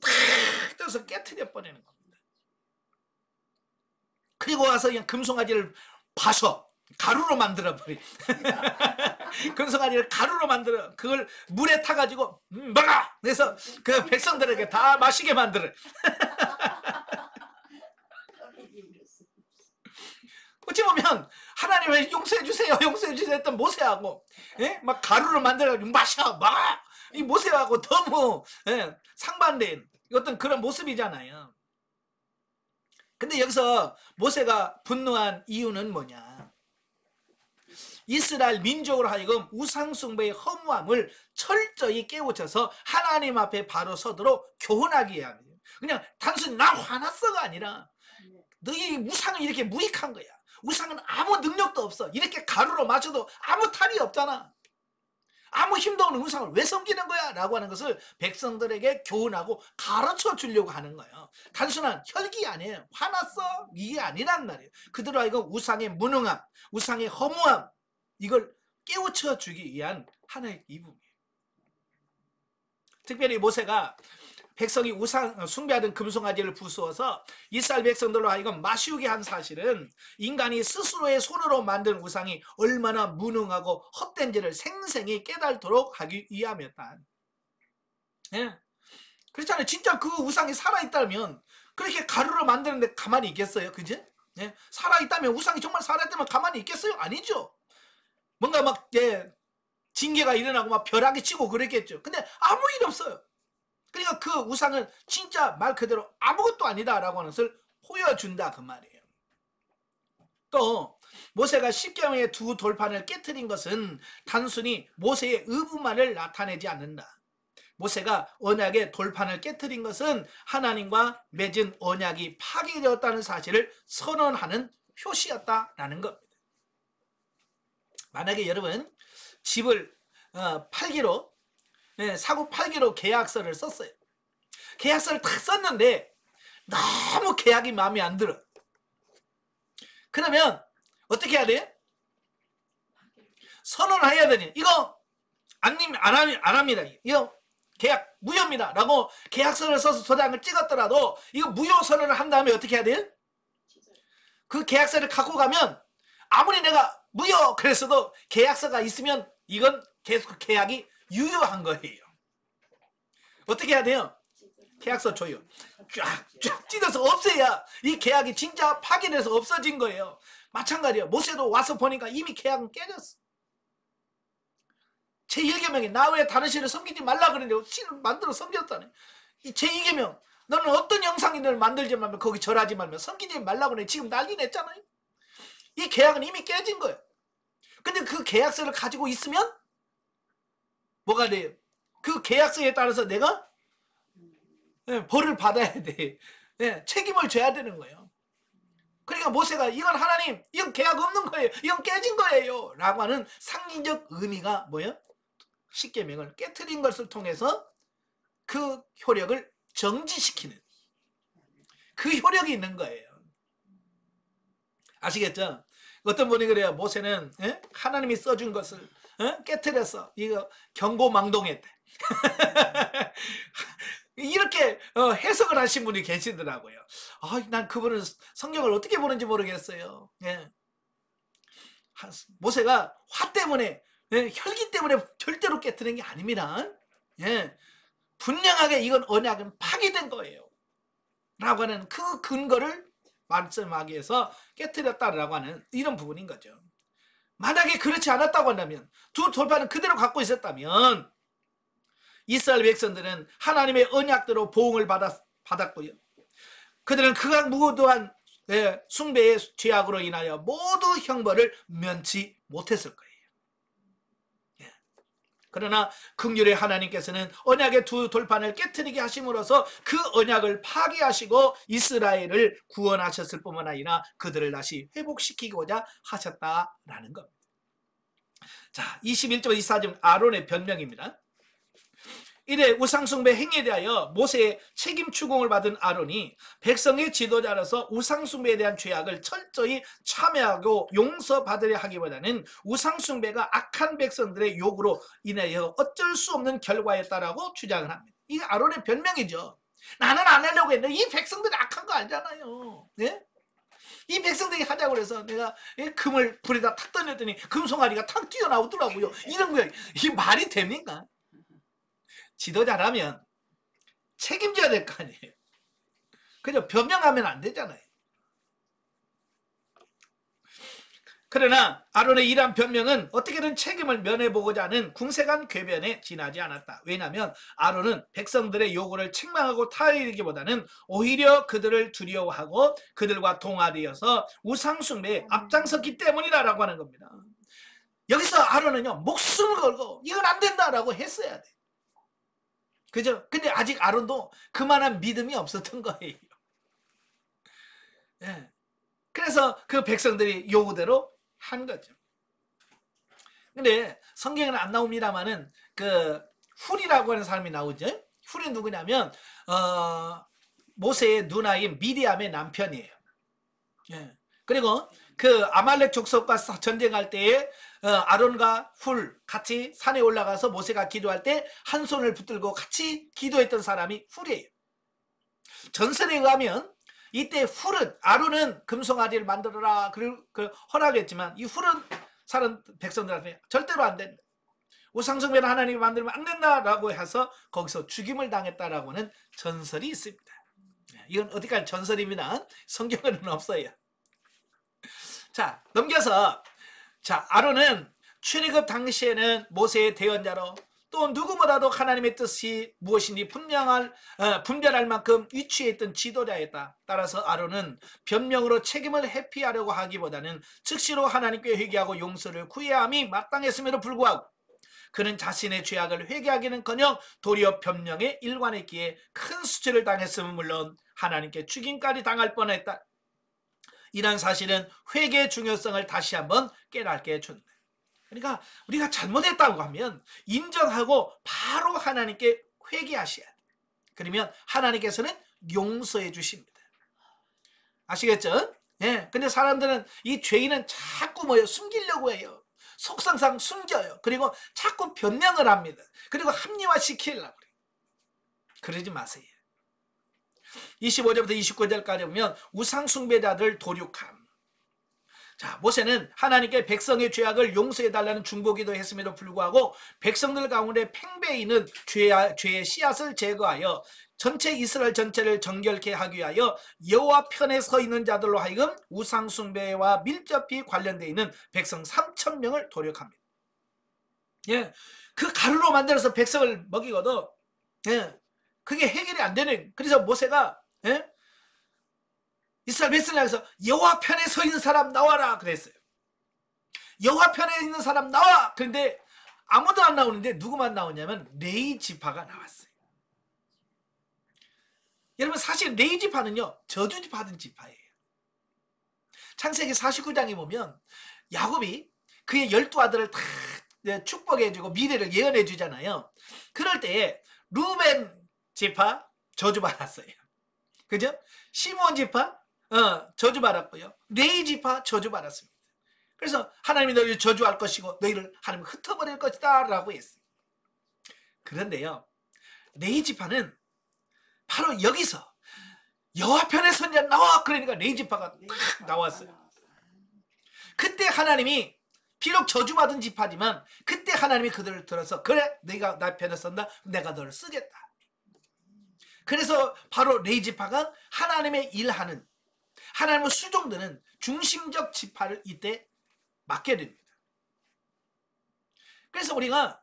탁 떠서 깨트려 버리는 겁니다. 그리고 와서 그냥 금송아지를 봐서 가루로 만들어 버리. 금송아지를 가루로 만들어 그걸 물에 타가지고 먹어. 그래서 그 백성들에게 다 마시게 만들어. 어찌 보면 하나님을 용서해 주세요, 용서해 주세요 했던 모세하고 막 가루를 만들어가지고 마셔, 먹어. 이 모세하고 너무 상반된 어떤 그런 모습이잖아요. 근데 여기서 모세가 분노한 이유는 뭐냐? 이스라엘 민족으로 하여금 우상숭배의 허무함을 철저히 깨우쳐서 하나님 앞에 바로 서도록 교훈하기 위해 합니다. 그냥 단순히 나 화났어가 아니라 너희 우상은 이렇게 무익한 거야. 우상은 아무 능력도 없어. 이렇게 가루로 맞춰도 아무 탈이 없잖아. 아무 힘도 없는 우상을 왜 섬기는 거야? 라고 하는 것을 백성들에게 교훈하고 가르쳐 주려고 하는 거예요. 단순한 혈기 아니에요. 화났어? 이게 아니란 말이에요. 그들로 하여금 우상의 무능함, 우상의 허무함, 이걸 깨우쳐 주기 위한 하나의 이분이에요. 특별히 모세가 백성이 우상 숭배하던 금송아지를 부수어서 이스라엘 백성들로 하여금 마시우게 한 사실은 인간이 스스로의 손으로 만든 우상이 얼마나 무능하고 헛된지를 생생히 깨달도록 하기 위함이었다. 그렇잖아요. 진짜 그 우상이 살아있다면 그렇게 가루로 만드는데 가만히 있겠어요? 그지? 살아있다면, 우상이 정말 살아있다면 가만히 있겠어요? 아니죠. 뭔가 막 징계가 일어나고 막 벼락이 치고 그랬겠죠. 근데 아무 일 없어요. 그러니까 그 우상은 진짜 말 그대로 아무것도 아니다라고 하는 것을 보여준다 그 말이에요. 또 모세가 십계명의 두 돌판을 깨트린 것은 단순히 모세의 의무만을 나타내지 않는다. 모세가 언약의 돌판을 깨트린 것은 하나님과 맺은 언약이 파괴되었다는 사실을 선언하는 표시였다라는 겁니다. 만약에 여러분 집을 팔기로 사고 팔기로 계약서를 썼어요. 계약서를 딱 썼는데 너무 계약이 마음에 안 들어. 그러면 어떻게 해야 돼? 선언을 해야 되니 이거 안 합니다. 이거 계약 무효입니다 라고 계약서를 써서 도장을 찍었더라도 이거 무효 선언을 한 다음에 어떻게 해야 돼? 그 계약서를 갖고 가면 아무리 내가 무효 그랬어도 계약서가 있으면 이건 계속 계약이 유효한 거예요. 어떻게 해야 돼요? 계약서 줘요. 쫙 찢어서 없애야 이 계약이 진짜 파기돼서 없어진 거예요. 마찬가지예요. 모세도 와서 보니까 이미 계약은 깨졌어. 제1계명에 나 외에 다른 신을 섬기지 말라 그랬는데 신을 만들어 섬겼다네. 이 제2계명 너는 어떤 영상이든 만들지 말면 거기 절하지 말면 섬기지 말라고 내 지금 난리 냈잖아요. 이 계약은 이미 깨진 거예요. 근데 그 계약서를 가지고 있으면 뭐가 돼요? 그 계약서에 따라서 내가 벌을 받아야 돼. 책임을 져야 되는 거예요. 그러니까 모세가 이건 하나님, 이건 계약 없는 거예요. 이건 깨진 거예요. 라고 하는 상징적 의미가 뭐예요? 십계명을 깨트린 것을 통해서 그 효력을 정지시키는 그 효력이 있는 거예요. 아시겠죠? 어떤 분이 그래요. 모세는 하나님이 써준 것을 깨트렸어. 이거 경고망동했대. 이렇게 해석을 하신 분이 계시더라고요. 난 그분은 성경을 어떻게 보는지 모르겠어요. 모세가 화 때문에 혈기 때문에 절대로 깨트린 게 아닙니다. 분명하게 이건 언약은 파기된 거예요. 라고 하는 그 근거를 말씀하기 위해서 깨트렸다라고 하는 이런 부분인 거죠. 만약에 그렇지 않았다고 한다면, 두 돌판은 그대로 갖고 있었다면 이스라엘 백성들은 하나님의 언약대로 보응을 받았고요. 그들은 극악무도한 숭배의 죄악으로 인하여 모두 형벌을 면치 못했을 거예요. 그러나 긍휼의 하나님께서는 언약의 두 돌판을 깨트리게 하심으로써 그 언약을 파괴하시고 이스라엘을 구원하셨을 뿐만 아니라 그들을 다시 회복시키고자 하셨다라는 겁니다. 자, 21절 24절 아론의 변명입니다. 이래 우상숭배 행위에 대하여 모세의 책임 추궁을 받은 아론이 백성의 지도자로서 우상숭배에 대한 죄악을 철저히 참여하고 용서받으려 하기보다는 우상숭배가 악한 백성들의 요구로 인하여 어쩔 수 없는 결과였다라고 주장을 합니다. 이게 아론의 변명이죠. 나는 안 하려고 했는데 이 백성들이 악한 거 알잖아요. 네? 이 백성들이 하자고 그래서 내가 금을 불에다 탁 던졌더니 금송아리가 탁 튀어나오더라고요. 이런 거예요. 이게 말이 됩니까? 지도자라면 책임져야 될 거 아니에요. 그죠? 변명하면 안 되잖아요. 그러나 아론의 이러한 변명은 어떻게든 책임을 면해보고자 하는 궁색한 궤변에 지나지 않았다. 왜냐하면 아론은 백성들의 요구를 책망하고 타이르기보다는 오히려 그들을 두려워하고 그들과 동아리여서 우상숭배에 앞장섰기 때문이라고 하는 겁니다. 여기서 아론은요, 목숨을 걸고 이건 안 된다라고 했어야 돼. 그죠? 근데 아직 아론도 그만한 믿음이 없었던 거예요. 그래서 그 백성들이 요구대로 한 거죠. 근데 성경에는 안 나옵니다만은 그 훌이라고 하는 사람이 나오죠. 훌이 누구냐면 모세의 누나인 미리암의 남편이에요. 그리고 그 아말렉 족속과 전쟁할 때에 아론과 훌 같이 산에 올라가서 모세가 기도할 때 한 손을 붙들고 같이 기도했던 사람이 훌이에요. 전설에 의하면 이때 훌은 아론은 금송아지를 만들어라 그 허락했지만 이 훌은 사람 백성들한테 절대로 안 된다. 우상숭배는 하나님이 만들면 안 된다라고 해서 거기서 죽임을 당했다라고는 전설이 있습니다. 이건 어디까지 전설입니다. 성경에는 없어요. 자, 넘겨서 자, 아론은 출애굽 당시에는 모세의 대언자로 또 누구보다도 하나님의 뜻이 무엇인지 분별할 만큼 위치에 있던 지도자였다. 따라서 아론은 변명으로 책임을 회피하려고 하기보다는 즉시로 하나님께 회개하고 용서를 구해야 함이 마땅했음에도 불구하고 그는 자신의 죄악을 회개하기는커녕 도리어 변명에 일관했기에 큰 수치를 당했음은 물론 하나님께 죽임까지 당할 뻔했다. 이런 사실은 회개의 중요성을 다시 한번 깨닫게 해준다. 그러니까 우리가 잘못했다고 하면 인정하고 바로 하나님께 회개하셔야 돼. 그러면 하나님께서는 용서해 주십니다. 아시겠죠? 근데 사람들은 이 죄인은 자꾸 숨기려고 해요. 속성상 숨겨요. 그리고 자꾸 변명을 합니다. 그리고 합리화시키려고 그래요. 그러지 마세요. 25절부터 29절까지 보면 우상숭배자들 도륙함. 자, 모세는 하나님께 백성의 죄악을 용서해달라는 중보기도 했음에도 불구하고 백성들 가운데 팽배해 있는 죄의 씨앗을 제거하여 전체 이스라엘 전체를 정결케 하기 위하여 여호와 편에 서 있는 자들로 하여금 우상숭배와 밀접히 관련되어 있는 백성 3,000명을 도륙합니다. 그 가루로 만들어서 백성을 먹이고도 그게 해결이 안 되는. 그래서 모세가 이스라엘 백성을 향해서 여호와 편에 서 있는 사람 나와라 그랬어요. 여호와 편에 있는 사람 나와. 그런데 아무도 안 나오는데 누구만 나오냐면 레위 지파가 나왔어요. 여러분 사실 레위 지파는요 저주 받은 지파예요. 창세기 49장에 보면 야곱이 그의 12아들을 다 축복해주고 미래를 예언해주잖아요. 그럴 때 루벤 지파 저주받았어요. 그죠? 시몬 지파 저주받았고요. 레위 지파 저주받았습니다. 그래서 하나님이 너희를 저주할 것이고 너희를 하나님 흩어버릴 것이다 라고 했어요. 그런데요 레위 지파는 바로 여기서 여호와 편에 선 자 나와. 그러니까 레위 지파가 딱 나왔어요. 그때 하나님이 비록 저주받은 지파지만 그때 하나님이 그들을 들어서 그래 네가 나 편에 선다. 내가 너를 쓰겠다. 그래서 바로 레위 지파가 하나님의 일하는 하나님의 수종드는 중심적 지파를 이때 맡게 됩니다. 그래서 우리가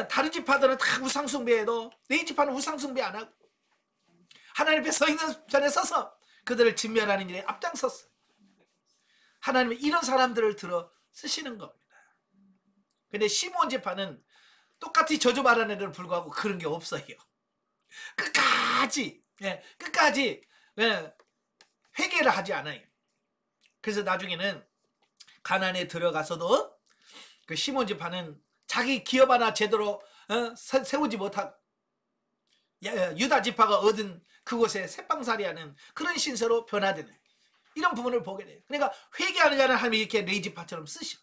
다른 지파들은 다 우상숭배해도 레위 지파는 우상숭배 안 하고 하나님 앞에 서 있는 편에 서서 그들을 진멸하는 일에 앞장섰어요. 하나님은 이런 사람들을 들어 쓰시는 겁니다. 근데 시몬 지파는 똑같이 저주받았는데도 불구하고 그런 게 없어요. 끝까지 회개를 하지 않아요. 그래서 나중에는 가나안에 들어가서도 그 시몬 지파는 자기 기업 하나 제대로 세우지 못하고 유다 지파가 얻은 그곳에 새빵살이하는 그런 신세로 변화되는 이런 부분을 보게 돼요. 그러니까 회개하는 자는 하나님이 이렇게 레위 지파처럼 쓰셔.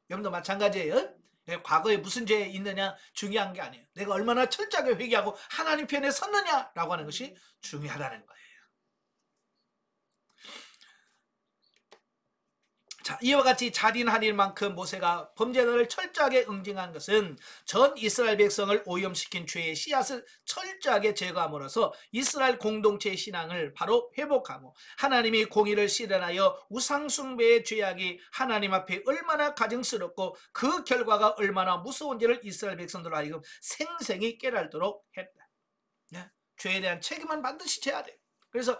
여러분도 마찬가지예요. 과거에 무슨 죄 있느냐 중요한 게 아니에요. 내가 얼마나 철저하게 회개하고 하나님 편에 섰느냐라고 하는 것이 중요하다는 거예요. 자, 이와 같이 자린하릴 만큼 모세가 범죄자를 철저하게 응징한 것은 전 이스라엘 백성을 오염시킨 죄의 씨앗을 철저하게 제거함으로써 이스라엘 공동체의 신앙을 바로 회복하고 하나님이 공의를 실현하여 우상숭배의 죄악이 하나님 앞에 얼마나 가증스럽고 그 결과가 얼마나 무서운지를 이스라엘 백성들로 하여금 생생히 깨달도록 했다. 죄에 대한 책임은 반드시 져야 돼요. 그래서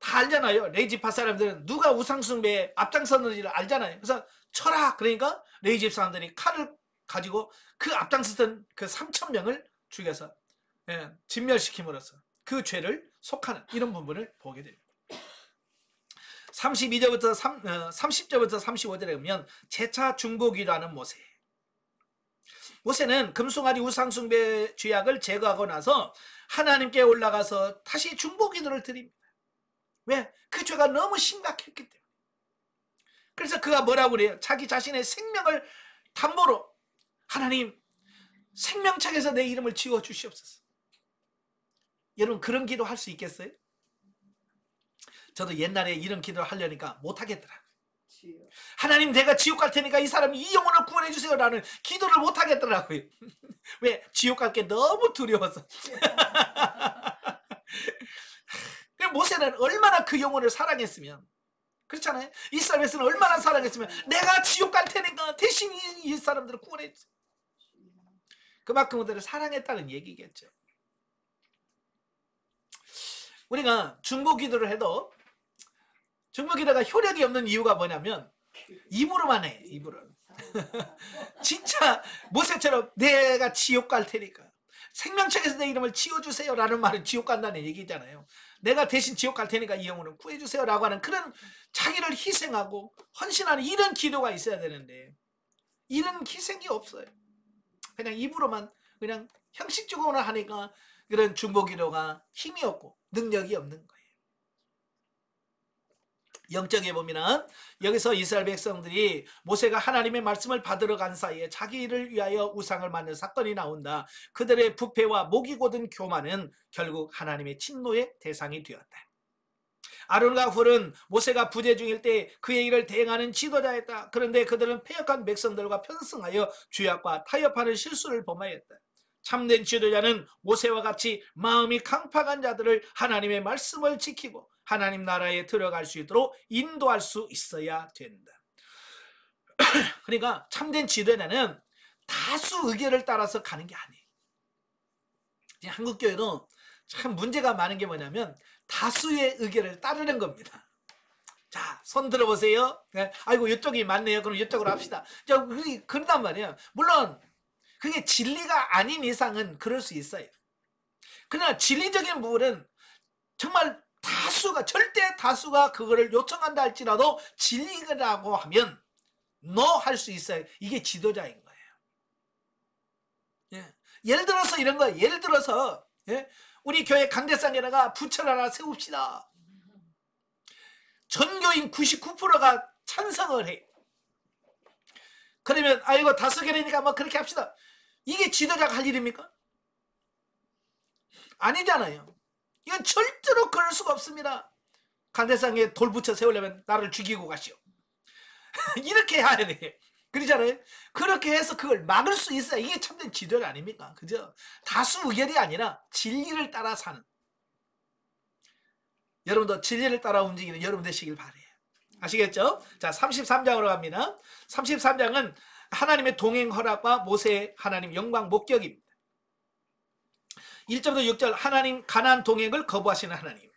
다 알잖아요. 레위 지파 사람들은 누가 우상숭배에 앞장섰는지를 알잖아요. 그래서 쳐라. 그러니까 레위 지파 사람들이 칼을 가지고 그 앞장섰던 그 3,000명을 죽여서 진멸시킴으로써 그 죄를 속하는 이런 부분을 보게 됩니다. 30절부터 35절에 보면 재차 중보기도하는 모세. 모세는 금송아지 우상숭배 죄악을 제거하고 나서 하나님께 올라가서 다시 중보기도를 드립니다. 왜? 그 죄가 너무 심각했기 때문에. 그래서 그가 뭐라고 그래요? 자기 자신의 생명을 담보로 하나님 생명책에서 내 이름을 지워 주시옵소서. 여러분 그런 기도 할 수 있겠어요? 저도 옛날에 이런 기도를 하려니까 못하겠더라고요. 하나님 내가 지옥 갈 테니까 이 사람이 이 영혼을 구원해 주세요 라는 기도를 못하겠더라고요. 왜? 지옥 갈 게 너무 두려워서. 모세는 얼마나 그 영혼을 사랑했으면 그렇잖아요. 이스라엘에서는 얼마나 사랑했으면 내가 지옥 갈 테니까 대신 이 사람들을 구원해 주세요. 그만큼 그들을 사랑했다는 얘기겠죠. 우리가 중보기도를 해도 중보기도가 효력이 없는 이유가 뭐냐면 입으로만 해. 입으로. 진짜 모세처럼 내가 지옥 갈 테니까 생명책에서 내 이름을 지워주세요 라는 말은 지옥 간다는 얘기잖아요. 내가 대신 지옥 갈 테니까 이 영혼을 구해주세요 라고 하는 그런 자기를 희생하고 헌신하는 이런 기도가 있어야 되는데 이런 희생이 없어요. 그냥 입으로만 그냥 형식적으로 하니까 그런 중보기도가 힘이 없고 능력이 없는 거예요. 영적에 보면 여기서 이스라엘 백성들이 모세가 하나님의 말씀을 받으러 간 사이에 자기를 위하여 우상을 만든 사건이 나온다. 그들의 부패와 목이 곧은 교만은 결국 하나님의 진노의 대상이 되었다. 아론과 훌은 모세가 부재 중일 때 그의 일을 대행하는 지도자였다. 그런데 그들은 패역한 백성들과 편승하여 죄악과 타협하는 실수를 범하였다. 참된 지도자는 모세와 같이 마음이 강팍한 자들을 하나님의 말씀을 지키고 하나님 나라에 들어갈 수 있도록 인도할 수 있어야 된다. 그러니까 참된 지도자는 다수 의견을 따라서 가는 게 아니에요. 한국교회도 참 문제가 많은 게 뭐냐면 다수의 의견을 따르는 겁니다. 자, 손 들어보세요. 네. 아이고 이쪽이 맞네요. 그럼 이쪽으로 합시다. 자, 그런단 말이에요. 물론 그게 진리가 아닌 이상은 그럴 수 있어요. 그러나 진리적인 부분은 정말 다수가, 절대 다수가 그거를 요청한다 할지라도 진리라고 하면 no 할 수 있어요. 이게 지도자인 거예요. 예. 예를 들어서 이런 거예요. 예를 들어서 우리 교회 강대상에다가 부처를 하나 세웁시다. 전교인 99%가 찬성을 해. 그러면 아이고 다섯 개니까 뭐 그렇게 합시다. 이게 지도자가 할 일입니까? 아니잖아요. 이건 절대로 그럴 수가 없습니다. 강대상에 돌 붙여 세우려면 나를 죽이고 가시오. 이렇게 해야 돼. 그러잖아요. 그렇게 해서 그걸 막을 수 있어야 이게 참된 지도자 아닙니까? 그죠? 다수 의견이 아니라 진리를 따라 사는. 여러분도 진리를 따라 움직이는 여러분 되시길 바래요. 아시겠죠? 자, 33장으로 갑니다. 33장은 하나님의 동행 허락과 모세의 하나님 영광 목격입니다. 1절부터 6절 하나님 가나안 동행을 거부하시는 하나님.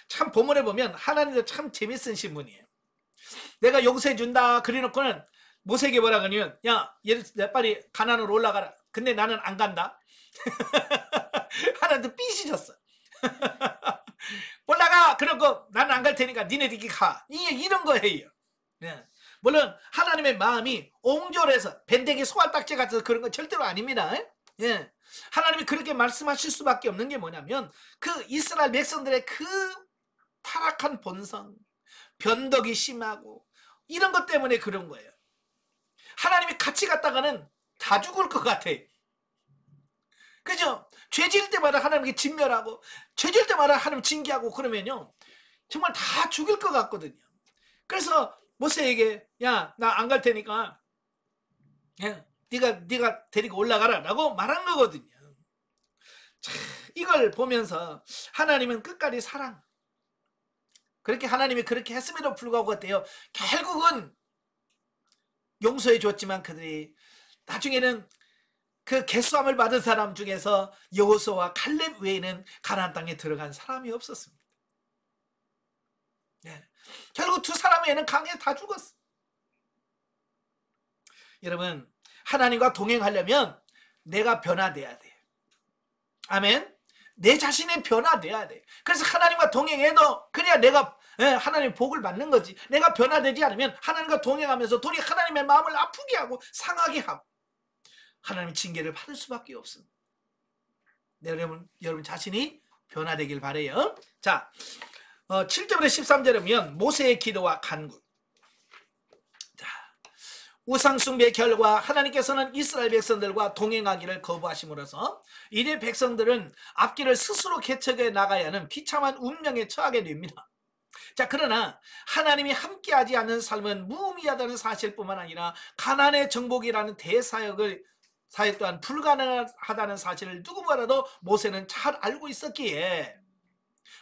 참 본문에 보면 하나님도 참 재밌으신 분이에요. 내가 용서해 준다 그래놓고는 모세에게 뭐라 그러냐면 야 빨리 가나안으로 올라가라. 근데 나는 안 간다. 하나님도 삐지셨어. 올라가. 그러고 나는 안 갈 테니까 니네들이 가. 이런 거예요. 예. 물론 하나님의 마음이 옹졸해서 밴댕이 소알딱지 같아서 그런 건 절대로 아닙니다. 예. 하나님이 그렇게 말씀하실 수밖에 없는 게 뭐냐면 그 이스라엘 백성들의 그 타락한 본성, 변덕이 심하고 이런 것 때문에 그런 거예요. 하나님이 같이 갔다가는 다 죽을 것 같아요. 그죠? 죄 지을 때마다 하나님께 진멸하고 죄 지을 때마다 하나님 징계하고 그러면요 정말 다 죽일 것 같거든요. 그래서 모세에게 야 나 안 갈 테니까 야, 네가 데리고 올라가라 라고 말한 거거든요. 자, 이걸 보면서 하나님은 끝까지 사랑, 그렇게 하나님이 그렇게 했음에도 불구하고 어때요? 결국은 용서해 줬지만 그들이 나중에는 그 계수함을 받은 사람 중에서 여호수아와 칼렙 외에는 가나안 땅에 들어간 사람이 없었습니다. 네. 결국 두 사람 외에는 강에 다 죽었어. 여러분 하나님과 동행하려면 내가 변화돼야 돼. 아멘. 내 자신이 변화돼야 돼. 그래서 하나님과 동행해도 그래야 내가 하나님의 복을 받는 거지. 내가 변화되지 않으면 하나님과 동행하면서 돈이 하나님의 마음을 아프게 하고 상하게 하고 하나님의 징계를 받을 수밖에 없습니다. 네, 여러분 자신이 변화되길 바래요. 자, 7절부터 13절에 보면 모세의 기도와 간구. 자, 우상숭배 결과 하나님께서는 이스라엘 백성들과 동행하기를 거부하심으로써 이제 백성들은 앞길을 스스로 개척해 나가야 하는 비참한 운명에 처하게 됩니다. 자, 그러나 하나님이 함께하지 않는 삶은 무의미하다는 사실뿐만 아니라 가나안의 정복이라는 사역 또한 불가능하다는 사실을 누구보다도 모세는 잘 알고 있었기에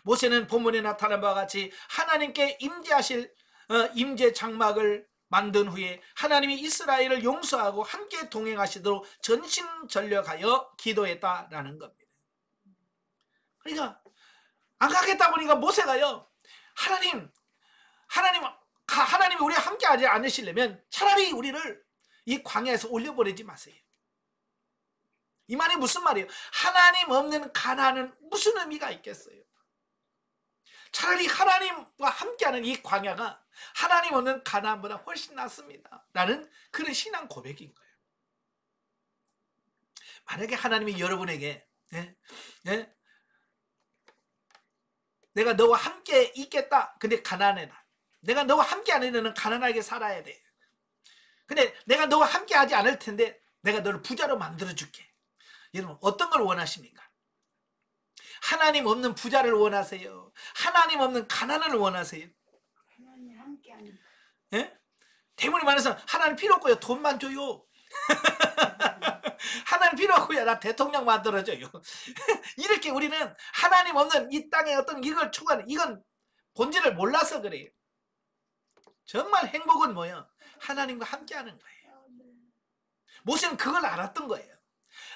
모세는 본문에 나타난 바와 같이 하나님께 임재하실 임재 장막을 만든 후에 하나님이 이스라엘을 용서하고 함께 동행하시도록 전심전력하여 기도했다라는 겁니다. 그러니까 안 가겠다 보니까 모세가요 하나님이 우리와 함께하지 않으시려면 차라리 우리를 이 광야에서 올려보내지 마세요. 이 말이 무슨 말이에요? 하나님 없는 가나안은 무슨 의미가 있겠어요? 차라리 하나님과 함께하는 이 광야가 하나님 없는 가나안보다 훨씬 낫습니다 라는 그런 신앙 고백인 거예요. 만약에 하나님이 여러분에게 내가 너와 함께 있겠다. 근데 가난해. 내가 너와 함께 안 해도 너는 가난하게 살아야 돼. 근데 내가 너와 함께 하지 않을 텐데 내가 너를 부자로 만들어줄게. 여러분 어떤 걸 원하십니까? 하나님 없는 부자를 원하세요? 하나님 없는 가난을 원하세요? 하나님 함께하는. 예? 대문이 많아서 하나님 필요 없고요. 돈만 줘요. 하나님 필요 없고요. 나 대통령 만들어줘요. 이렇게 우리는 하나님 없는 이 땅에 어떤 이걸 추구하는 이건 본질을 몰라서 그래요. 정말 행복은 뭐예요? 하나님과 함께하는 거예요. 모세는 그걸 알았던 거예요.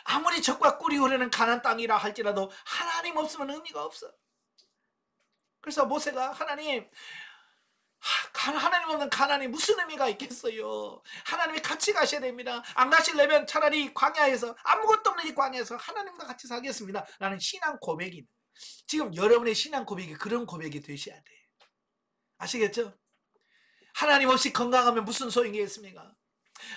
아무리 적과 꿀이 흐르는 가나안 땅이라 할지라도 하나님 없으면 의미가 없어. 그래서 모세가 하나님 없는 가나안이 무슨 의미가 있겠어요? 하나님이 같이 가셔야 됩니다. 안 가시려면 차라리 광야에서, 아무것도 없는 이 광야에서 하나님과 같이 살겠습니다 라는 신앙 고백이 있는 거예요. 지금 여러분의 신앙 고백이 그런 고백이 되셔야 돼요. 아시겠죠? 하나님 없이 건강하면 무슨 소용이겠습니까?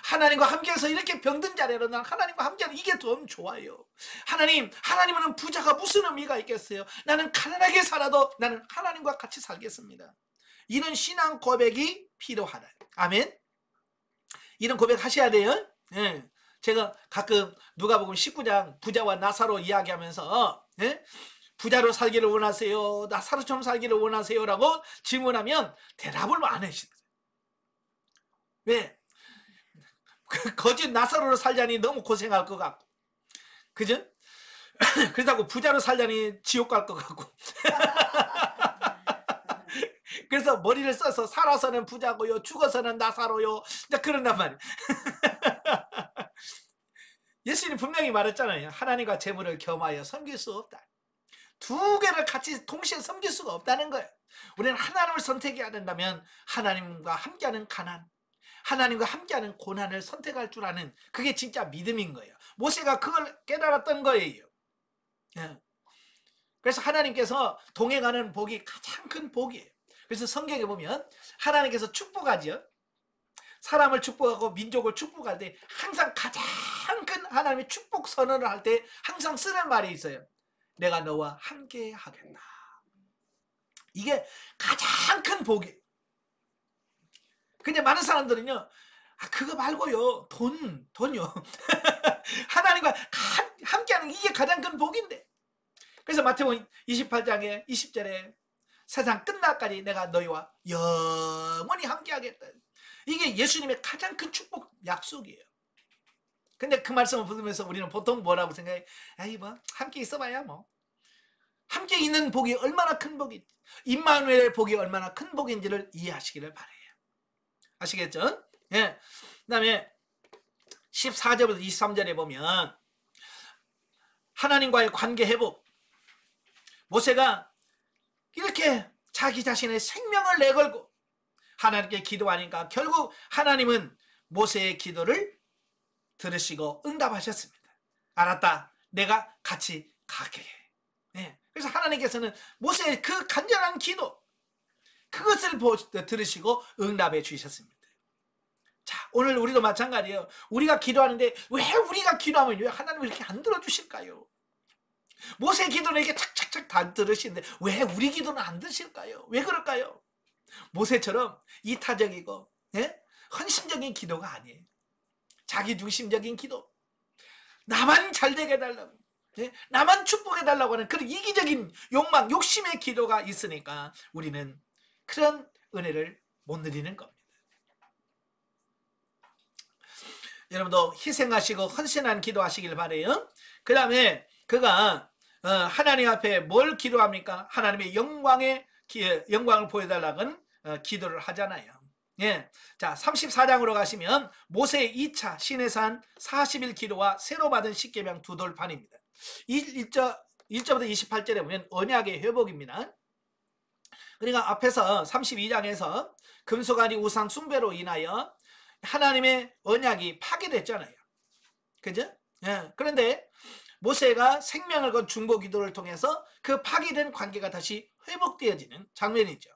하나님과 함께해서 이렇게 병든 자리로 난 하나님과 함께하는 이게 더 좋아요. 하나님은 부자가 무슨 의미가 있겠어요? 나는 가난하게 살아도 나는 하나님과 같이 살겠습니다. 이런 신앙 고백이 필요하다. 아멘. 이런 고백 하셔야 돼요. 예. 제가 가끔 누가복음 19장 부자와 나사로 이야기하면서 부자로 살기를 원하세요? 나사로처럼 살기를 원하세요? 라고 질문하면 대답을 안 해주세요. 왜? 거짓 나사로로 살자니 너무 고생할 것 같고, 그죠? 그렇다고 부자로 살자니 지옥 갈 것 같고. 그래서 머리를 써서 살아서는 부자고요, 죽어서는 나사로요, 이제 그런단 말이에요. 예수님이 분명히 말했잖아요. 하나님과 재물을 겸하여 섬길 수 없다. 두 개를 같이 동시에 섬길 수가 없다는 거예요. 우리는 하나님을 선택해야 된다면 하나님과 함께하는 가난, 하나님과 함께하는 고난을 선택할 줄 아는, 그게 진짜 믿음인 거예요. 모세가 그걸 깨달았던 거예요. 그래서 하나님께서 동행하는 복이 가장 큰 복이에요. 그래서 성경에 보면 하나님께서 축복하죠. 사람을 축복하고 민족을 축복할 때 항상 가장 큰 하나님의 축복 선언을 할 때 항상 쓰는 말이 있어요. 내가 너와 함께 하겠다. 이게 가장 큰 복이에요. 근데 많은 사람들은요, 그거 말고요, 돈요. 하나님과 함께하는 이게 가장 큰 복인데. 그래서 마태복음 28장에 20절에 세상 끝날까지 내가 너희와 영원히 함께하겠다. 이게 예수님의 가장 큰 축복 약속이에요. 근데 그 말씀을 들으면서 우리는 보통 뭐라고 생각해? 에이 뭐 함께 있어봐야 뭐. 함께 있는 복이 얼마나 큰 복인지, 임마누엘의 복이 얼마나 큰 복인지를 이해하시기를 바라요. 아시겠죠? 예. 그 다음에 14절부터 23절에 보면 하나님과의 관계 회복, 모세가 이렇게 자기 자신의 생명을 내걸고 하나님께 기도하니까 결국 하나님은 모세의 기도를 들으시고 응답하셨습니다. 알았다, 내가 같이 가게. 네. 그래서 하나님께서는 모세의 그 간절한 기도, 그것을 들으시고 응답해 주셨습니다. 자, 오늘 우리도 마찬가지예요. 우리가 기도하는데 왜 우리가 기도하면 왜 하나님이 이렇게 안 들어주실까요? 모세의 기도는 이렇게 착착착 다 들으시는데 왜 우리 기도는 안 들으실까요? 왜 그럴까요? 모세처럼 이타적이고 헌신적인 기도가 아니에요. 자기중심적인 기도, 나만 잘되게 해달라고, 나만 축복해달라고 하는 그런 이기적인 욕망, 욕심의 기도가 있으니까 우리는 그런 은혜를 못 누리는 겁니다. 여러분도 희생하시고 헌신한 기도하시길 바라요. 그 다음에 그가 하나님 앞에 뭘 기도합니까? 하나님의 영광을 보여달라는 기도를 하잖아요. 예. 자, 34장으로 가시면 모세의 2차 시내산 40일 기도와 새로 받은 십계명 두 돌판입니다. 1절부터 28절에 보면 언약의 회복입니다. 그러니까 앞에서 32장에서 금소가니 우상 숭배로 인하여 하나님의 언약이 파괴됐잖아요. 그죠? 예. 그런데 모세가 생명을 건 중보 기도를 통해서 그 파괴된 관계가 다시 회복되어지는 장면이죠.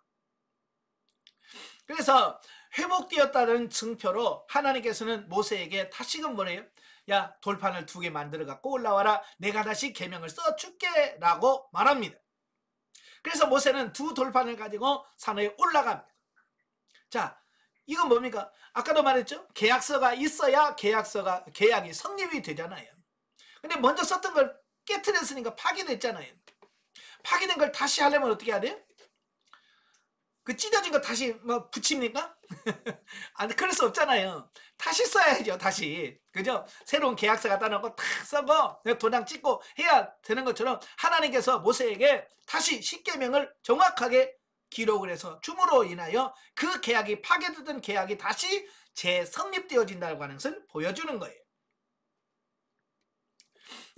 그래서 회복되었다는 증표로 하나님께서는 모세에게 다시금 뭐래요? 야, 돌판을 2개 만들어 갖고 올라와라. 내가 다시 계명을 써줄게 라고 말합니다. 그래서 모세는 2 돌판을 가지고 산 위에 올라갑니다. 자, 이건 뭡니까? 아까도 말했죠? 계약서가 있어야 계약이 성립이 되잖아요. 근데 먼저 썼던 걸 깨트렸으니까 파기됐잖아요. 파기된 걸 다시 하려면 어떻게 해야 돼요? 그 찢어진 거 다시 뭐 붙입니까? 아니, 그럴 수 없잖아요. 다시 써야죠, 다시. 그죠? 새로운 계약서 갖다 놓고 탁 써고 도장 찍고 해야 되는 것처럼 하나님께서 모세에게 다시 십계명을 정확하게 기록을 해서 줌으로 인하여 그 계약이 파괴되던 계약이 다시 재성립되어진다고 하는 것을 보여주는 거예요.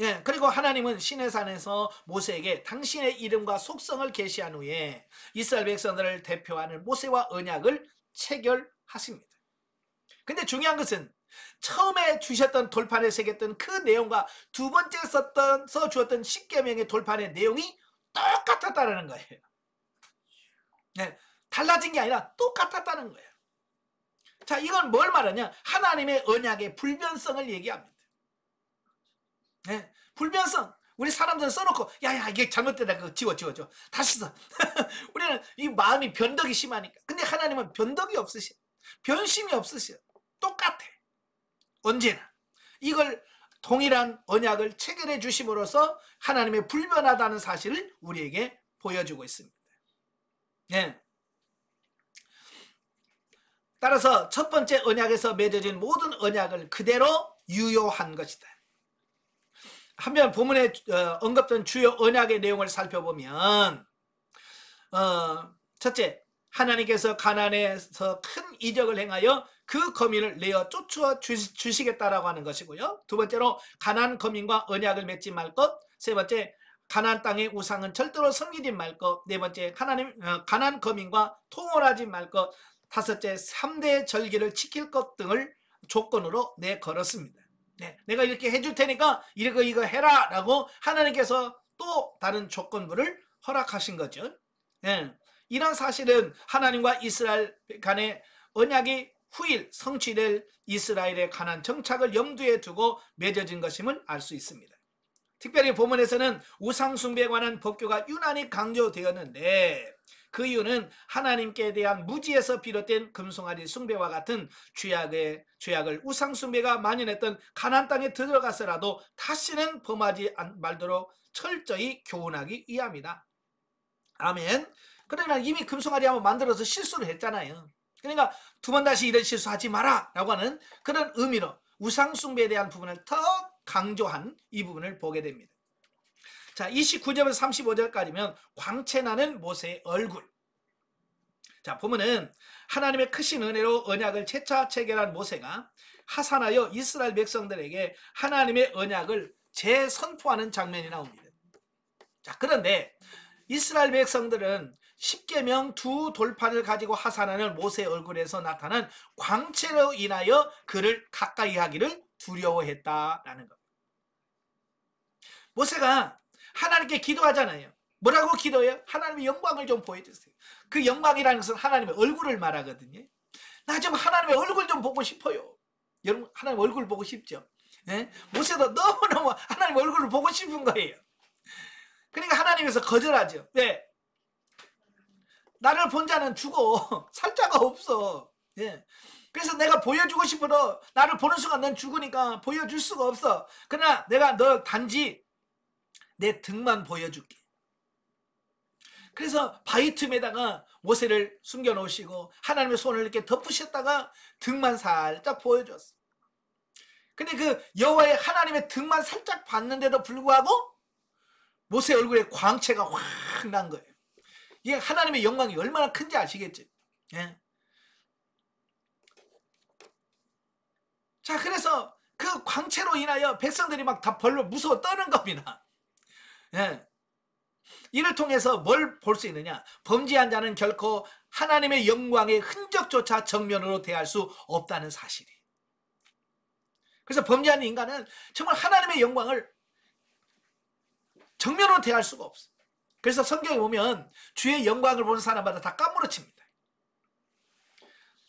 예, 그리고 하나님은 시내산에서 모세에게 당신의 이름과 속성을 계시한 후에 이스라엘 백성들을 대표하는 모세와 언약을 체결하십니다. 근데 중요한 것은 처음에 주셨던 돌판에 새겼던 그 내용과 두 번째 써주었던 십계명의 돌판의 내용이 똑같았다는 거예요. 네, 달라진 게 아니라 똑같았다는 거예요. 자, 이건 뭘 말하냐? 하나님의 언약의 불변성을 얘기합니다. 네, 불변성. 우리 사람들은 써놓고 야야 이게 잘못됐다 그거 지워 다시 써. 우리는 이 마음이 변덕이 심하니까. 근데 하나님은 변덕이 없으셔. 변심이 없으셔. 똑같아. 언제나. 이걸 동일한 언약을 체결해 주심으로써 하나님의 불변하다는 사실을 우리에게 보여주고 있습니다. 네. 따라서 첫 번째 언약에서 맺어진 모든 언약을 그대로 유효한 것이다. 한편 본문에 언급된 주요 언약의 내용을 살펴보면 첫째, 하나님께서 가나안에서 큰 이적을 행하여 그 거민을 내어 쫓아 주시겠다라고 하는 것이고요. 두 번째로 가나안 거민과 언약을 맺지 말 것. 세 번째, 가나안 땅의 우상은 절대로 섬기지 말 것. 네 번째, 가나안 거민과 통혼하지 말 것. 다섯째, 3대 절기를 지킬 것 등을 조건으로 내걸었습니다. 네, 내가 이렇게 해줄 테니까 이거 해라 라고 하나님께서 또 다른 조건부를 허락하신 거죠. 네, 이런 사실은 하나님과 이스라엘 간의 언약이 후일 성취될 이스라엘의 가나안 정착을 염두에 두고 맺어진 것임을 알 수 있습니다. 특별히 본문에서는 우상 숭배에 관한 법규가 유난히 강조되었는데 그 이유는 하나님께 대한 무지에서 비롯된 금송아리 숭배와 같은 죄악을 우상 숭배가 만연했던 가나안 땅에 들어가서라도 다시는 범하지 말도록 철저히 교훈하기 위함이다. 아멘. 그러나 이미 금송아리 한번 만들어서 실수를 했잖아요. 그러니까 두 번 다시 이런 실수하지 마라 라고 하는 그런 의미로 우상 숭배에 대한 부분을 더 강조한 이 부분을 보게 됩니다. 자, 29절에서 35절까지면 광채나는 모세의 얼굴. 자, 보면은 하나님의 크신 은혜로 언약을 재차 체결한 모세가 하산하여 이스라엘 백성들에게 하나님의 언약을 재선포하는 장면이 나옵니다. 자, 그런데 이스라엘 백성들은 십계명 두 돌판을 가지고 하산하는 모세의 얼굴에서 나타난 광채로 인하여 그를 가까이 하기를 두려워했다라는 것. 모세가 하나님께 기도하잖아요. 뭐라고 기도해요? 하나님의 영광을 좀 보여주세요. 그 영광이라는 것은 하나님의 얼굴을 말하거든요. 나 좀 하나님의 얼굴 좀 보고 싶어요. 여러분 하나님 얼굴 보고 싶죠? 네? 모세도 너무너무 하나님 얼굴을 보고 싶은 거예요. 그러니까 하나님께서 거절하죠. 왜? 나를 본 자는 죽어. 살자가 없어. 예. 그래서 내가 보여주고 싶어도 나를 보는 순간 넌 죽으니까 보여줄 수가 없어. 그러나 내가 너 단지 내 등만 보여줄게. 그래서 바위 틈에다가 모세를 숨겨 놓으시고 하나님의 손을 이렇게 덮으셨다가 등만 살짝 보여줬어. 근데 그 여호와의 하나님의 등만 살짝 봤는데도 불구하고 모세 얼굴에 광채가 확 난 거예요. 이게 하나님의 영광이 얼마나 큰지 아시겠죠? 예. 자, 그래서 그 광채로 인하여 백성들이 막 다 벌로 무서워 떠는 겁니다. 예. 이를 통해서 뭘 볼 수 있느냐? 범죄한 자는 결코 하나님의 영광의 흔적조차 정면으로 대할 수 없다는 사실이. 그래서 범죄한 인간은 정말 하나님의 영광을 정면으로 대할 수가 없어. 그래서 성경에 보면 주의 영광을 보는 사람마다 다 까무러칩니다.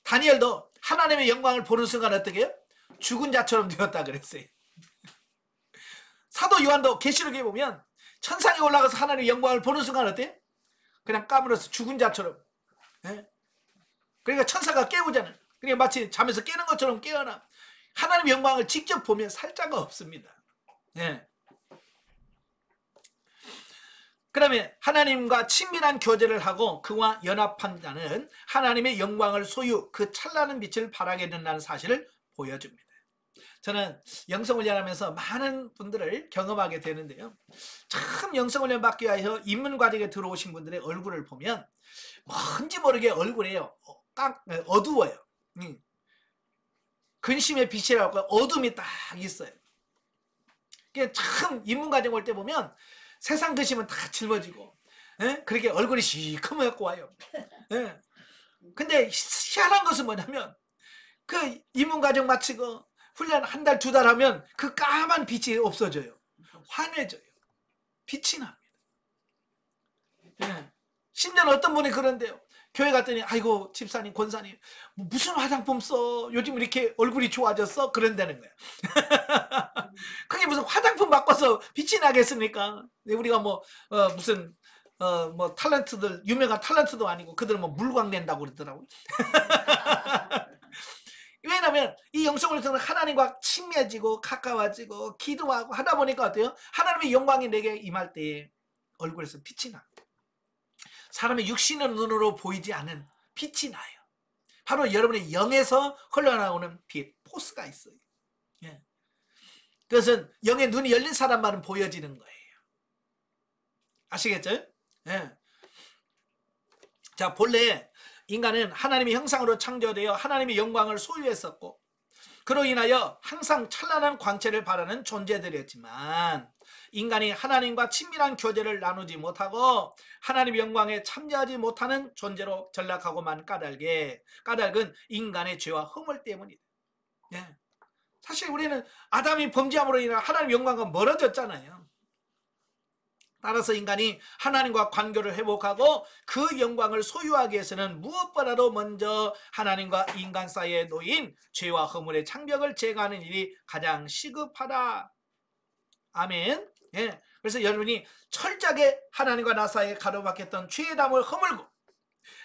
다니엘도 하나님의 영광을 보는 순간 어떻게 해요? 죽은 자처럼 되었다 그랬어요. 사도 요한도 계시록에 보면 천상에 올라가서 하나님의 영광을 보는 순간 어때요? 그냥 까물어서 죽은 자처럼. 예? 그러니까 천사가 깨우잖아요. 그러니까 마치 잠에서 깨는 것처럼 깨어나. 하나님의 영광을 직접 보면 살자가 없습니다. 예. 그러면 하나님과 친밀한 교제를 하고 그와 연합한 자는 하나님의 영광을 소유 그 찬란한 빛을 발하게 된다는 사실을 보여줍니다. 저는 영성훈련하면서 많은 분들을 경험하게 되는데요. 참 영성훈련 받기 위해서 입문과정에 들어오신 분들의 얼굴을 보면 뭔지 모르게 얼굴에 어두워요. 근심의 빛이라고 어둠이 딱 있어요. 참 인문과정 올 때 보면 세상 것이면 다 짊어지고, 예? 그렇게 얼굴이 시커멓고 와요. 예. 근데 희한한 것은 뭐냐면 그 인문과정 마치고 훈련 한 달, 두 달 하면 그 까만 빛이 없어져요. 환해져요. 빛이 납니다. 예. 심지어는 어떤 분이 그런데요. 교회 갔더니 아이고 집사님, 권사님 무슨 화장품 써? 요즘 이렇게 얼굴이 좋아졌어? 그런다는 거야. 그게 무슨 화장품 바꿔서 빛이 나겠습니까? 우리가 무슨 뭐 탤런트들, 유명한 탤런트도 아니고 그들은 뭐 물광 낸다고 그러더라고요. 왜냐하면 이 영성을 통해 하나님과 친밀해지고 가까워지고 기도하고 하다 보니까 어때요? 하나님의 영광이 내게 임할 때 얼굴에서 빛이 납니다. 사람의 육신의 눈으로 보이지 않은 빛이 나요. 바로 여러분의 영에서 흘러나오는 빛, 포스가 있어요. 예. 그것은 영의 눈이 열린 사람만은 보여지는 거예요. 아시겠죠? 예. 자, 본래 인간은 하나님의 형상으로 창조되어 하나님의 영광을 소유했었고 그로 인하여 항상 찬란한 광채를 바라는 존재들이었지만 인간이 하나님과 친밀한 교제를 나누지 못하고 하나님의 영광에 참여하지 못하는 존재로 전락하고만 까닭은 인간의 죄와 허물 때문이다. 예. 사실 우리는 아담이 범죄함으로 인해 하나님의 영광과 멀어졌잖아요. 따라서 인간이 하나님과 관계를 회복하고 그 영광을 소유하기 위해서는 무엇보다도 먼저 하나님과 인간 사이에 놓인 죄와 허물의 장벽을 제거하는 일이 가장 시급하다. 아멘. 예. 그래서 여러분이 철저하게 하나님과 나 사이에 가로막혔던 죄의 담을 허물고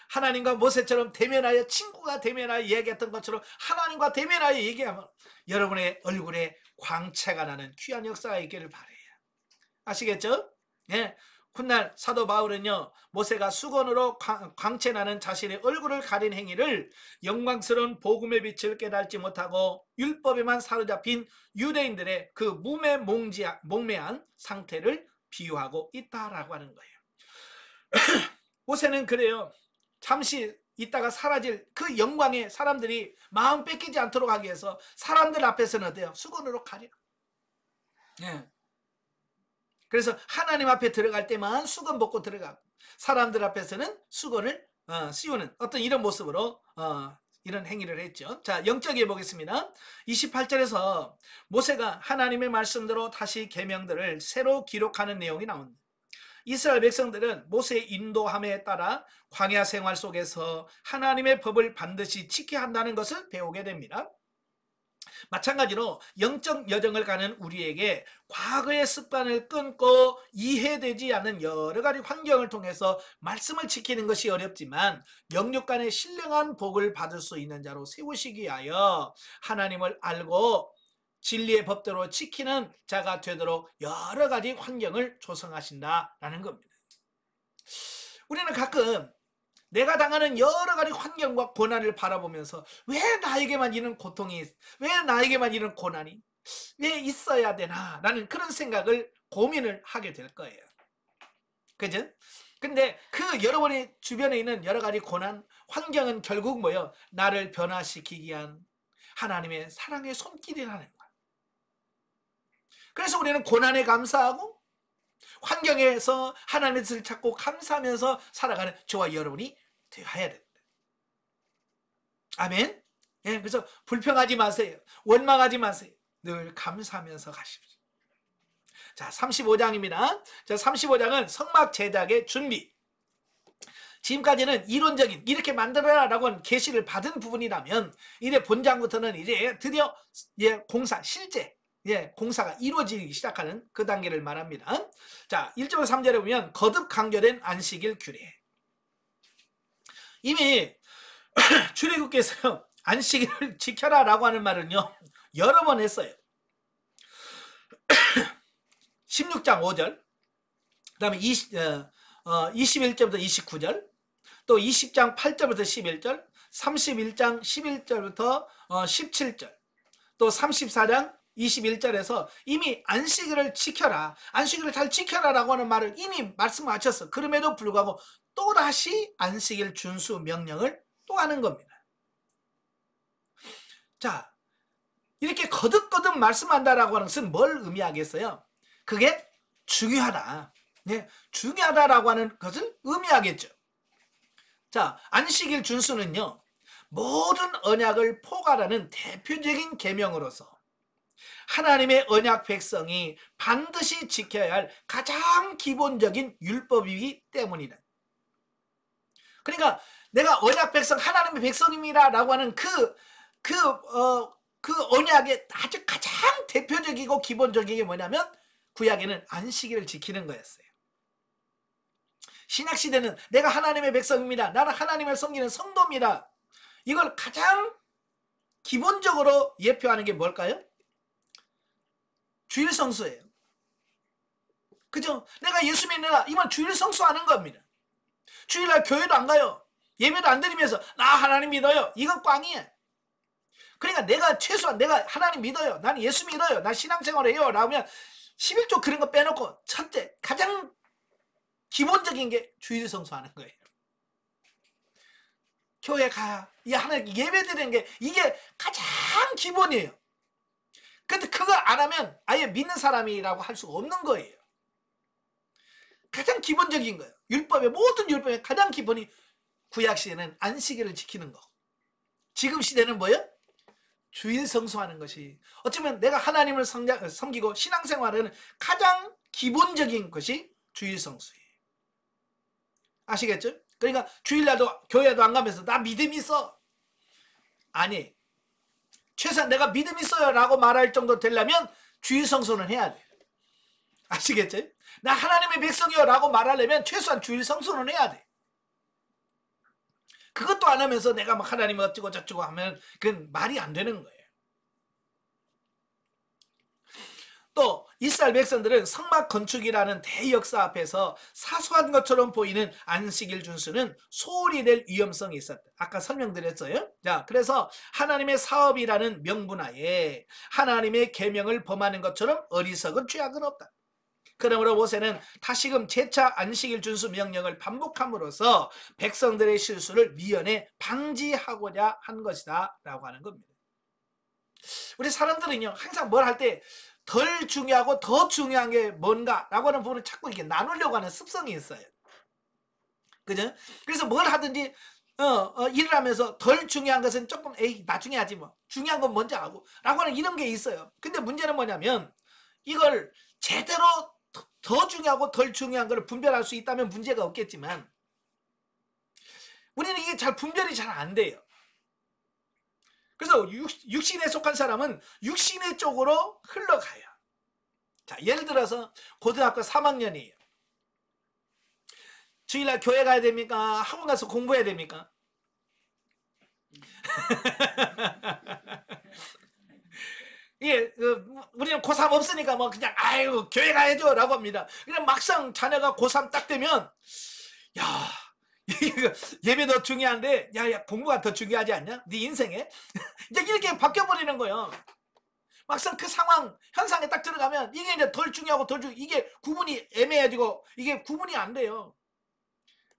하나님과 모세처럼 대면하여 친구가 대면하여 얘기했던 것처럼 하나님과 대면하여 얘기하면 여러분의 얼굴에 광채가 나는 귀한 역사가 있기를 바라요. 아시겠죠? 예. 훗날 사도 바울은요, 모세가 수건으로 광채나는 자신의 얼굴을 가린 행위를 영광스러운 복음의 빛을 깨닫지 못하고 율법에만 사로잡힌 유대인들의 그 몽매한 상태를 비유하고 있다라고 하는 거예요. 모세는 그래요. 잠시 있다가 사라질 그 영광에 사람들이 마음 뺏기지 않도록 하기 위해서 사람들 앞에서는 어때요? 수건으로 가려. 예. 그래서 하나님 앞에 들어갈 때만 수건 벗고 들어가고 사람들 앞에서는 수건을 씌우는 어떤 이런 모습으로 이런 행위를 했죠. 자, 영적에 보겠습니다. 28절에서 모세가 하나님의 말씀대로 다시 계명들을 새로 기록하는 내용이 나옵니다. 이스라엘 백성들은 모세의 인도함에 따라 광야 생활 속에서 하나님의 법을 반드시 지켜야 한다는 것을 배우게 됩니다. 마찬가지로 영적 여정을 가는 우리에게 과거의 습관을 끊고 이해되지 않는 여러 가지 환경을 통해서 말씀을 지키는 것이 어렵지만 영육 간의 신령한 복을 받을 수 있는 자로 세우시기 위하여 하나님을 알고 진리의 법대로 지키는 자가 되도록 여러 가지 환경을 조성하신다라는 겁니다. 우리는 가끔 내가 당하는 여러 가지 환경과 고난을 바라보면서 왜 나에게만 이런 고통이, 왜 나에게만 이런 고난이 왜 있어야 되나 라는 그런 생각을 고민을 하게 될 거예요. 그죠? 근데 그 여러분의 주변에 있는 여러 가지 고난, 환경은 결국 뭐예요? 나를 변화시키기 위한 하나님의 사랑의 손길이라는 거예요. 그래서 우리는 고난에 감사하고 환경에서 하나님의 뜻을 찾고 감사하면서 살아가는 저와 여러분이 되어야 됩니다. 아멘. 예, 그래서 불평하지 마세요. 원망하지 마세요. 늘 감사하면서 가십시오. 자, 35장입니다. 자, 35장은 성막 제작의 준비. 지금까지는 이론적인 이렇게 만들어라라고 계시를 받은 부분이라면 이제 본장부터는 이제 드디어 공사 실제 공사가 이루어지기 시작하는 그 단계를 말합니다. 자, 1절 3절에 보면 거듭 강조된 안식일 규례. 이미 출애굽께서 안식일을 지켜라 라고 하는 말은요 여러 번 했어요. 16장 5절, 그 다음에 21절부터 29절, 또 20장 8절부터 11절, 31장 11절부터 17절, 또 34장 21절에서 이미 안식일을 지켜라, 안식일을 잘 지켜라 라고 하는 말을 이미 말씀하셨어. 그럼에도 불구하고 또다시 안식일 준수 명령을 또 하는 겁니다. 자, 이렇게 거듭거듭 말씀한다라고 하는 것은 뭘 의미하겠어요? 그게 중요하다. 네, 중요하다라고 하는 것을 의미하겠죠. 자, 안식일 준수는요, 모든 언약을 포괄하는 대표적인 계명으로서 하나님의 언약 백성이 반드시 지켜야 할 가장 기본적인 율법이기 때문이다. 그러니까 내가 언약 백성, 하나님의 백성입니다 라고 하는 그 언약의 아주 가장 대표적이고 기본적인 게 뭐냐면 구약에는 안식일을 지키는 거였어요. 신약시대는 내가 하나님의 백성입니다. 나는 하나님을 섬기는 성도입니다. 이걸 가장 기본적으로 예표하는 게 뭘까요? 주일 성수예요. 그죠? 내가 예수 믿는다. 이건 주일 성수하는 겁니다. 주일날 교회도 안 가요. 예배도 안 드리면서 나 하나님 믿어요. 이건 꽝이에요. 그러니까 내가 최소한 내가 하나님 믿어요. 나는 예수 믿어요. 나 신앙생활을 해요. 라고 하면 11조 그런 거 빼놓고 첫째 가장 기본적인 게 주일 성수하는 거예요. 교회 가. 이 하나님 예배 드리는 게 이게 가장 기본이에요. 근데 그거 안 하면 아예 믿는 사람이라고 할 수가 없는 거예요. 가장 기본적인 거예요. 율법의 모든 율법의 가장 기본이 구약 시대는 안식일을 지키는 거. 지금 시대는 뭐예요? 주일 성수하는 것이 어쩌면 내가 하나님을 섬기고 신앙생활하는 가장 기본적인 것이 주일 성수예요. 아시겠죠? 그러니까 주일날도 교회도 안 가면서 나 믿음 있어. 아니, 최소한 내가 믿음 있어요 라고 말할 정도 되려면 주일 성수는 해야 돼. 아시겠죠? 나 하나님의 백성이요 라고 말하려면 최소한 주일 성수는 해야 돼. 그것도 안 하면서 내가 막 하나님 어쩌고 저쩌고 하면 그건 말이 안 되는 거예요. 또 이스라엘 백성들은 성막 건축이라는 대역사 앞에서 사소한 것처럼 보이는 안식일 준수는 소홀히 될 위험성이 있었다. 아까 설명드렸어요. 자, 그래서 하나님의 사업이라는 명분하에 하나님의 계명을 범하는 것처럼 어리석은 죄악은 없다. 그러므로 모세는 다시금 재차 안식일 준수 명령을 반복함으로써 백성들의 실수를 미연에 방지하고자 한 것이다 라고 하는 겁니다. 우리 사람들은요 항상 뭘 할 때 덜 중요하고 더 중요한 게 뭔가 라고 하는 부분을 자꾸 이렇게 나누려고 하는 습성이 있어요. 그죠? 그래서 뭘 하든지 일을 하면서 덜 중요한 것은 조금 에이 나중에 하지 뭐 중요한 건 먼저 하고 라고 하는 이런 게 있어요. 근데 문제는 뭐냐면 이걸 제대로 더 중요하고 덜 중요한 걸 분별할 수 있다면 문제가 없겠지만 우리는 이게 잘 분별이 잘 안 돼요. 그래서 육신에 속한 사람은 육신의 쪽으로 흘러가요. 자, 예를 들어서 고등학교 3학년이에요. 주일날 교회 가야 됩니까? 학원 가서 공부해야 됩니까? 예, 우리는 고3 없으니까 뭐 그냥 아유 교회 가야죠 라고 합니다. 그냥 막상 자녀가 고3 딱 되면 야 예배 더 중요한데 야 공부가 더 중요하지 않냐? 네 인생에 이제 이렇게 바뀌어버리는 거예요. 막상 그 상황 현상에 딱 들어가면 이게 이제 덜 중요하고 이게 구분이 애매해지고 이게 구분이 안 돼요.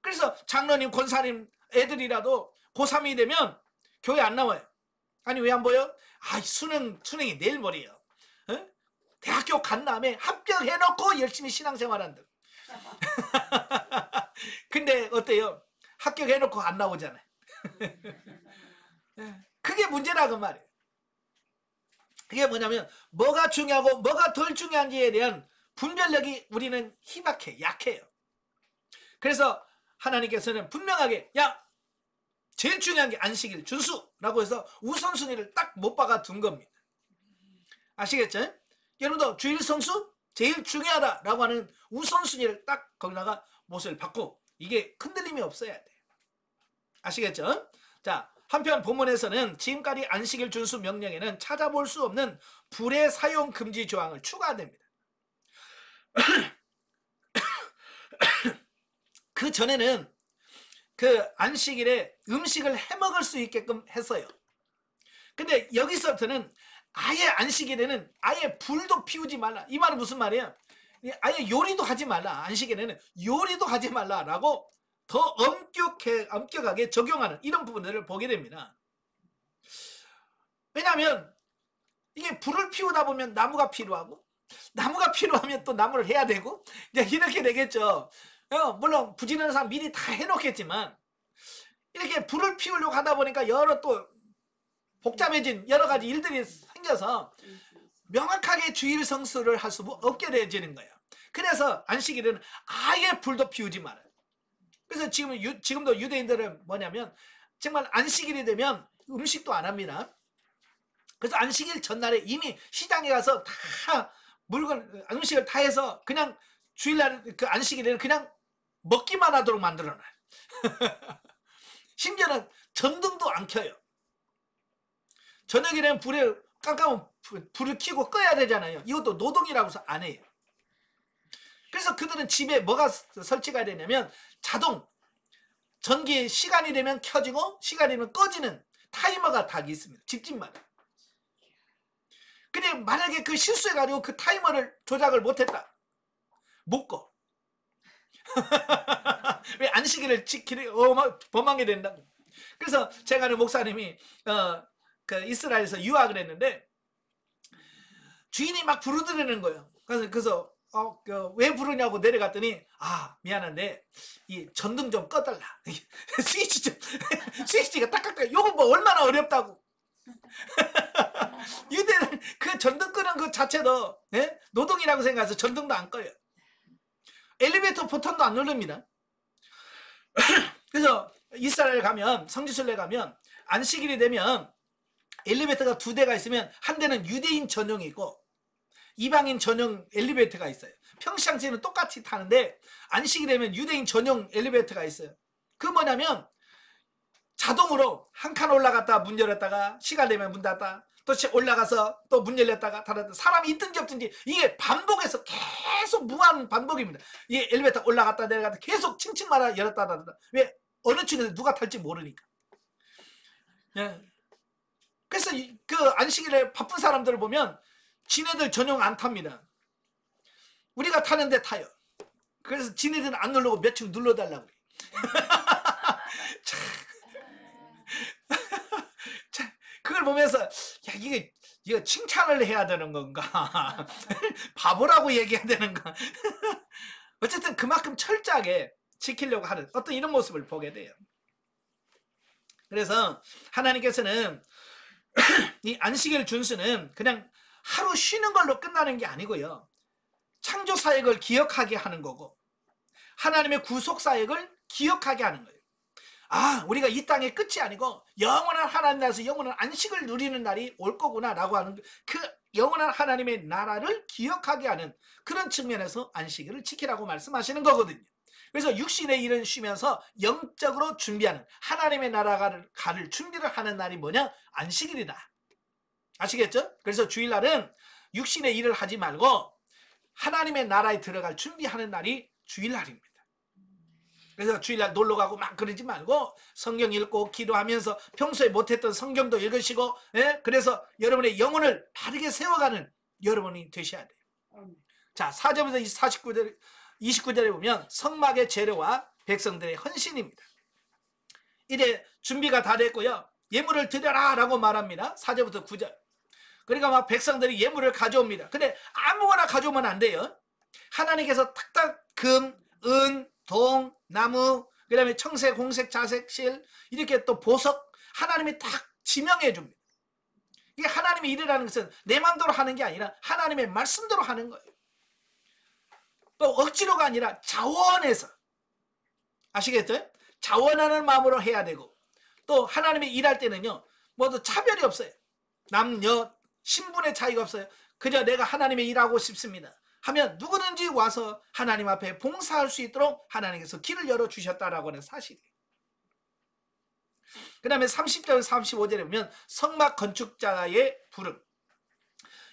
그래서 장로님 권사님 애들이라도 고3이 되면 교회 안 나와요. 아니 왜 안 보여? 아 수능이 내일 모레요. 대학교 간 다음에 합격해놓고 열심히 신앙생활한다. 근데 어때요? 합격해놓고 안 나오잖아요. 그게 문제라 그 말이에요. 그게 뭐냐면 뭐가 중요하고 뭐가 덜 중요한지에 대한 분별력이 우리는 희박해, 약해요. 그래서 하나님께서는 분명하게 야 제일 중요한 게 안식일 준수라고 해서 우선순위를 딱 못 박아 둔 겁니다. 아시겠죠? 여러분도 주일 성수 제일 중요하다라고 하는 우선순위를 딱 거기다가 못을 받고 이게 흔들림이 없어야 돼. 아시겠죠? 자, 한편 본문에서는 지금까지 안식일 준수 명령에는 찾아볼 수 없는 불의 사용 금지 조항을 추가됩니다. 그 전에는 그 안식일에 음식을 해먹을 수 있게끔 했어요. 근데 여기서부터는 아예 안식일에는 아예 불도 피우지 말라. 이 말은 무슨 말이에요? 아예 요리도 하지 말라. 안식일에는 요리도 하지 말라라고 더 엄격하게 적용하는 이런 부분들을 보게 됩니다. 왜냐하면 이게 불을 피우다 보면 나무가 필요하고, 나무가 필요하면 또 나무를 해야 되고, 이제 이렇게 되겠죠. 물론 부지런한 사람 미리 다 해놓겠지만, 이렇게 불을 피우려고 하다 보니까 여러 또 복잡해진 여러 가지 일들이 생겨서 명확하게 주일 성수를 할 수 없게 되어지는 거예요. 그래서 안식일에는 아예 불도 피우지 말아요. 그래서 지금도 유대인들은 뭐냐면 정말 안식일이 되면 음식도 안 합니다. 그래서 안식일 전날에 이미 시장에 가서 다 음식을 다 해서 그냥 주일날 그 안식일에는 그냥 먹기만 하도록 만들어놔요. 심지어는 전등도 안 켜요. 저녁에는 깜깜한 불을 켜고 꺼야 되잖아요. 이것도 노동이라고 해서 안 해요. 그래서 그들은 집에 뭐가 설치가 되냐면 자동 전기 시간이 되면 켜지고 시간이 되면 꺼지는 타이머가 다 있습니다. 집집마다. 근데 만약에 그 실수해가지고 그 타이머를 조작을 못했다. 못 꺼. 왜 안식일을 지키려 범하게 된다고. 그래서 제가 아는 목사님이 그 이스라엘에서 유학을 했는데 주인이 막 부르드리는 거예요. 그래서 왜 부르냐고 내려갔더니 미안한데 이 전등 좀 꺼달라. 스위치가 딱딱딱. 요거 뭐 얼마나 어렵다고. 유대는 그 전등 끄는 그 자체도 노동이라고 생각해서 전등도 안 꺼요. 엘리베이터 버튼도 안 누릅니다. 그래서 이스라엘 가면 성지순례 가면 안식일이 되면 엘리베이터가 2대가 있으면 한 대는 유대인 전용이 있고 이방인 전용 엘리베이터가 있어요. 평상시에는 똑같이 타는데 안식이 되면 유대인 전용 엘리베이터가 있어요. 그 뭐냐면 자동으로 한 칸 올라갔다 문 열었다가 시간 되면 문 닫았다 또 올라가서 또 문 열렸다가 닫았다. 사람이 있든지 없든지 이게 반복해서 계속 무한 반복입니다. 이게 엘리베이터 올라갔다 내려갔다 계속 층층마다 열었다 닫았다. 왜? 어느 층에서 누가 탈지 모르니까. 그래서 그 안식일에 바쁜 사람들을 보면 지네들 전용 안 탑니다. 우리가 타는데 타요. 그래서 지네들은 안 누르고 몇 층 눌러달라고 그래. 그걸 보면서 이거 칭찬을 해야 되는 건가? 바보라고 얘기해야 되는가? 어쨌든 그만큼 철저하게 지키려고 하는 어떤 이런 모습을 보게 돼요. 그래서 하나님께서는 이 안식일 준수는 그냥 하루 쉬는 걸로 끝나는 게 아니고요. 창조 사역을 기억하게 하는 거고 하나님의 구속 사역을 기억하게 하는 거예요. 우리가 이 땅의 끝이 아니고 영원한 하나님 나라에서 영원한 안식을 누리는 날이 올 거구나 라고 하는 그 영원한 하나님의 나라를 기억하게 하는 그런 측면에서 안식일을 지키라고 말씀하시는 거거든요. 그래서 육신의 일은 쉬면서 영적으로 준비하는 하나님의 나라를 가를 준비를 하는 날이 뭐냐? 안식일이다. 아시겠죠? 그래서 주일날은 육신의 일을 하지 말고 하나님의 나라에 들어갈 준비하는 날이 주일날입니다. 그래서 주일날 놀러가고 막 그러지 말고 성경 읽고 기도하면서 평소에 못했던 성경도 읽으시고 그래서 여러분의 영혼을 바르게 세워가는 여러분이 되셔야 돼요. 자, 4절부터 29절에 보면 성막의 재료와 백성들의 헌신입니다. 이제 준비가 다 됐고요. 예물을 드려라 라고 말합니다. 4절부터 9절. 그러니까 막 백성들이 예물을 가져옵니다. 근데 아무거나 가져오면 안 돼요. 하나님께서 탁탁 금, 은, 동, 나무, 그 다음에 청색, 홍색, 자색, 실 이렇게 또 보석 하나님이 딱 지명해 줍니다. 이게 하나님의 일이라는 것은 내 마음대로 하는 게 아니라 하나님의 말씀대로 하는 거예요. 또 억지로가 아니라 자원해서. 아시겠죠? 자원하는 마음으로 해야 되고 또 하나님의 일할 때는요 모두 차별이 없어요. 남녀 신분의 차이가 없어요. 그저 내가 하나님의 일하고 싶습니다 하면 누구든지 와서 하나님 앞에 봉사할 수 있도록 하나님께서 길을 열어주셨다라고 하는 사실이에요. 그 다음에 30절 35절에 보면 성막 건축자의 부름.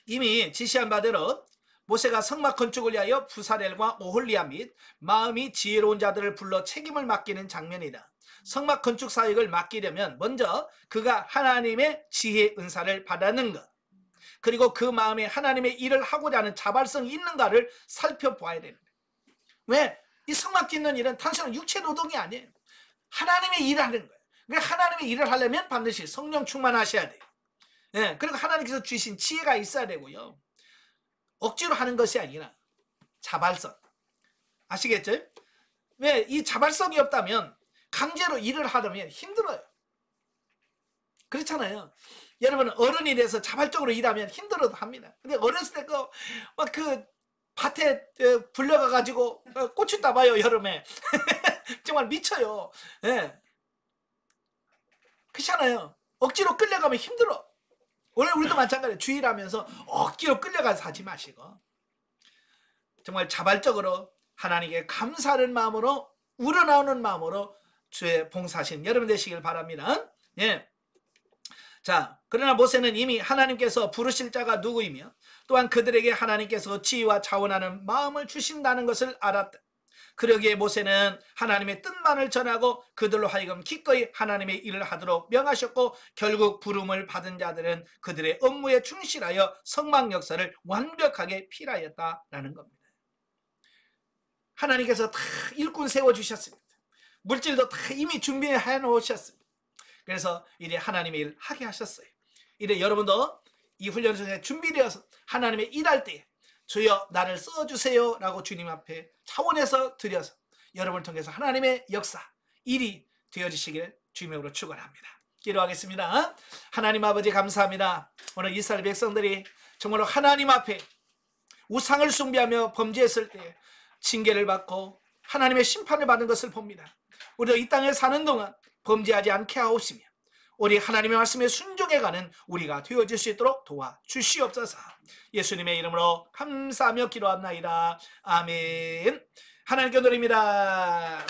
이미 지시한 바대로 모세가 성막 건축을 위하여 부사렐과 오홀리아 및 마음이 지혜로운 자들을 불러 책임을 맡기는 장면이다. 성막 건축 사역을 맡기려면 먼저 그가 하나님의 지혜 은사를 받았는 것 그리고 그 마음에 하나님의 일을 하고자 하는 자발성이 있는가를 살펴봐야 됩니다. 왜? 이 성막 짓는 일은 단순한 육체 노동이 아니에요. 하나님의 일을 하는 거예요. 그러니까 하나님의 일을 하려면 반드시 성령 충만하셔야 돼요. 예, 그리고 하나님께서 주신 지혜가 있어야 되고요. 억지로 하는 것이 아니라 자발성. 아시겠죠? 왜? 이 자발성이 없다면 강제로 일을 하려면 힘들어요. 그렇잖아요. 여러분 어른이 돼서 자발적으로 일하면 힘들어도 합니다. 근데 어렸을 때 막 그 밭에 불려가 가지고 고추 따봐요 여름에. 정말 미쳐요. 예. 그렇잖아요. 억지로 끌려가면 힘들어. 오늘 우리도 마찬가지예요. 주일하면서 억지로 끌려가서 하지 마시고 정말 자발적으로 하나님께 감사하는 마음으로 우러나오는 마음으로 주의 봉사하신 여러분 되시길 바랍니다. 예. 자, 그러나 모세는 이미 하나님께서 부르실 자가 누구이며 또한 그들에게 하나님께서 지혜와 자원하는 마음을 주신다는 것을 알았다. 그러기에 모세는 하나님의 뜻만을 전하고 그들로 하여금 기꺼이 하나님의 일을 하도록 명하셨고 결국 부름을 받은 자들은 그들의 업무에 충실하여 성막 역사를 완벽하게 필하였다라는 겁니다. 하나님께서 다 일꾼 세워주셨습니다. 물질도 다 이미 준비해 놓으셨습니다. 그래서 이제 하나님의 일 하게 하셨어요. 이제 여러분도 이 훈련을 통해 준비되어서 하나님의 일할 때 주여 나를 써주세요 라고 주님 앞에 차원에서 드려서 여러분을 통해서 하나님의 역사, 일이 되어지시기를 주님으로 축원합니다. 기도하겠습니다. 하나님 아버지 감사합니다. 오늘 이스라엘 백성들이 정말로 하나님 앞에 우상을 숭배하며 범죄했을 때 징계를 받고 하나님의 심판을 받은 것을 봅니다. 우리도 이 땅에 사는 동안 범죄하지 않게 하옵시며 우리 하나님의 말씀에 순종해가는 우리가 되어질 수 있도록 도와주시옵소서. 예수님의 이름으로 감사하며 기도합나이다. 아멘. 하나님께 드립니다.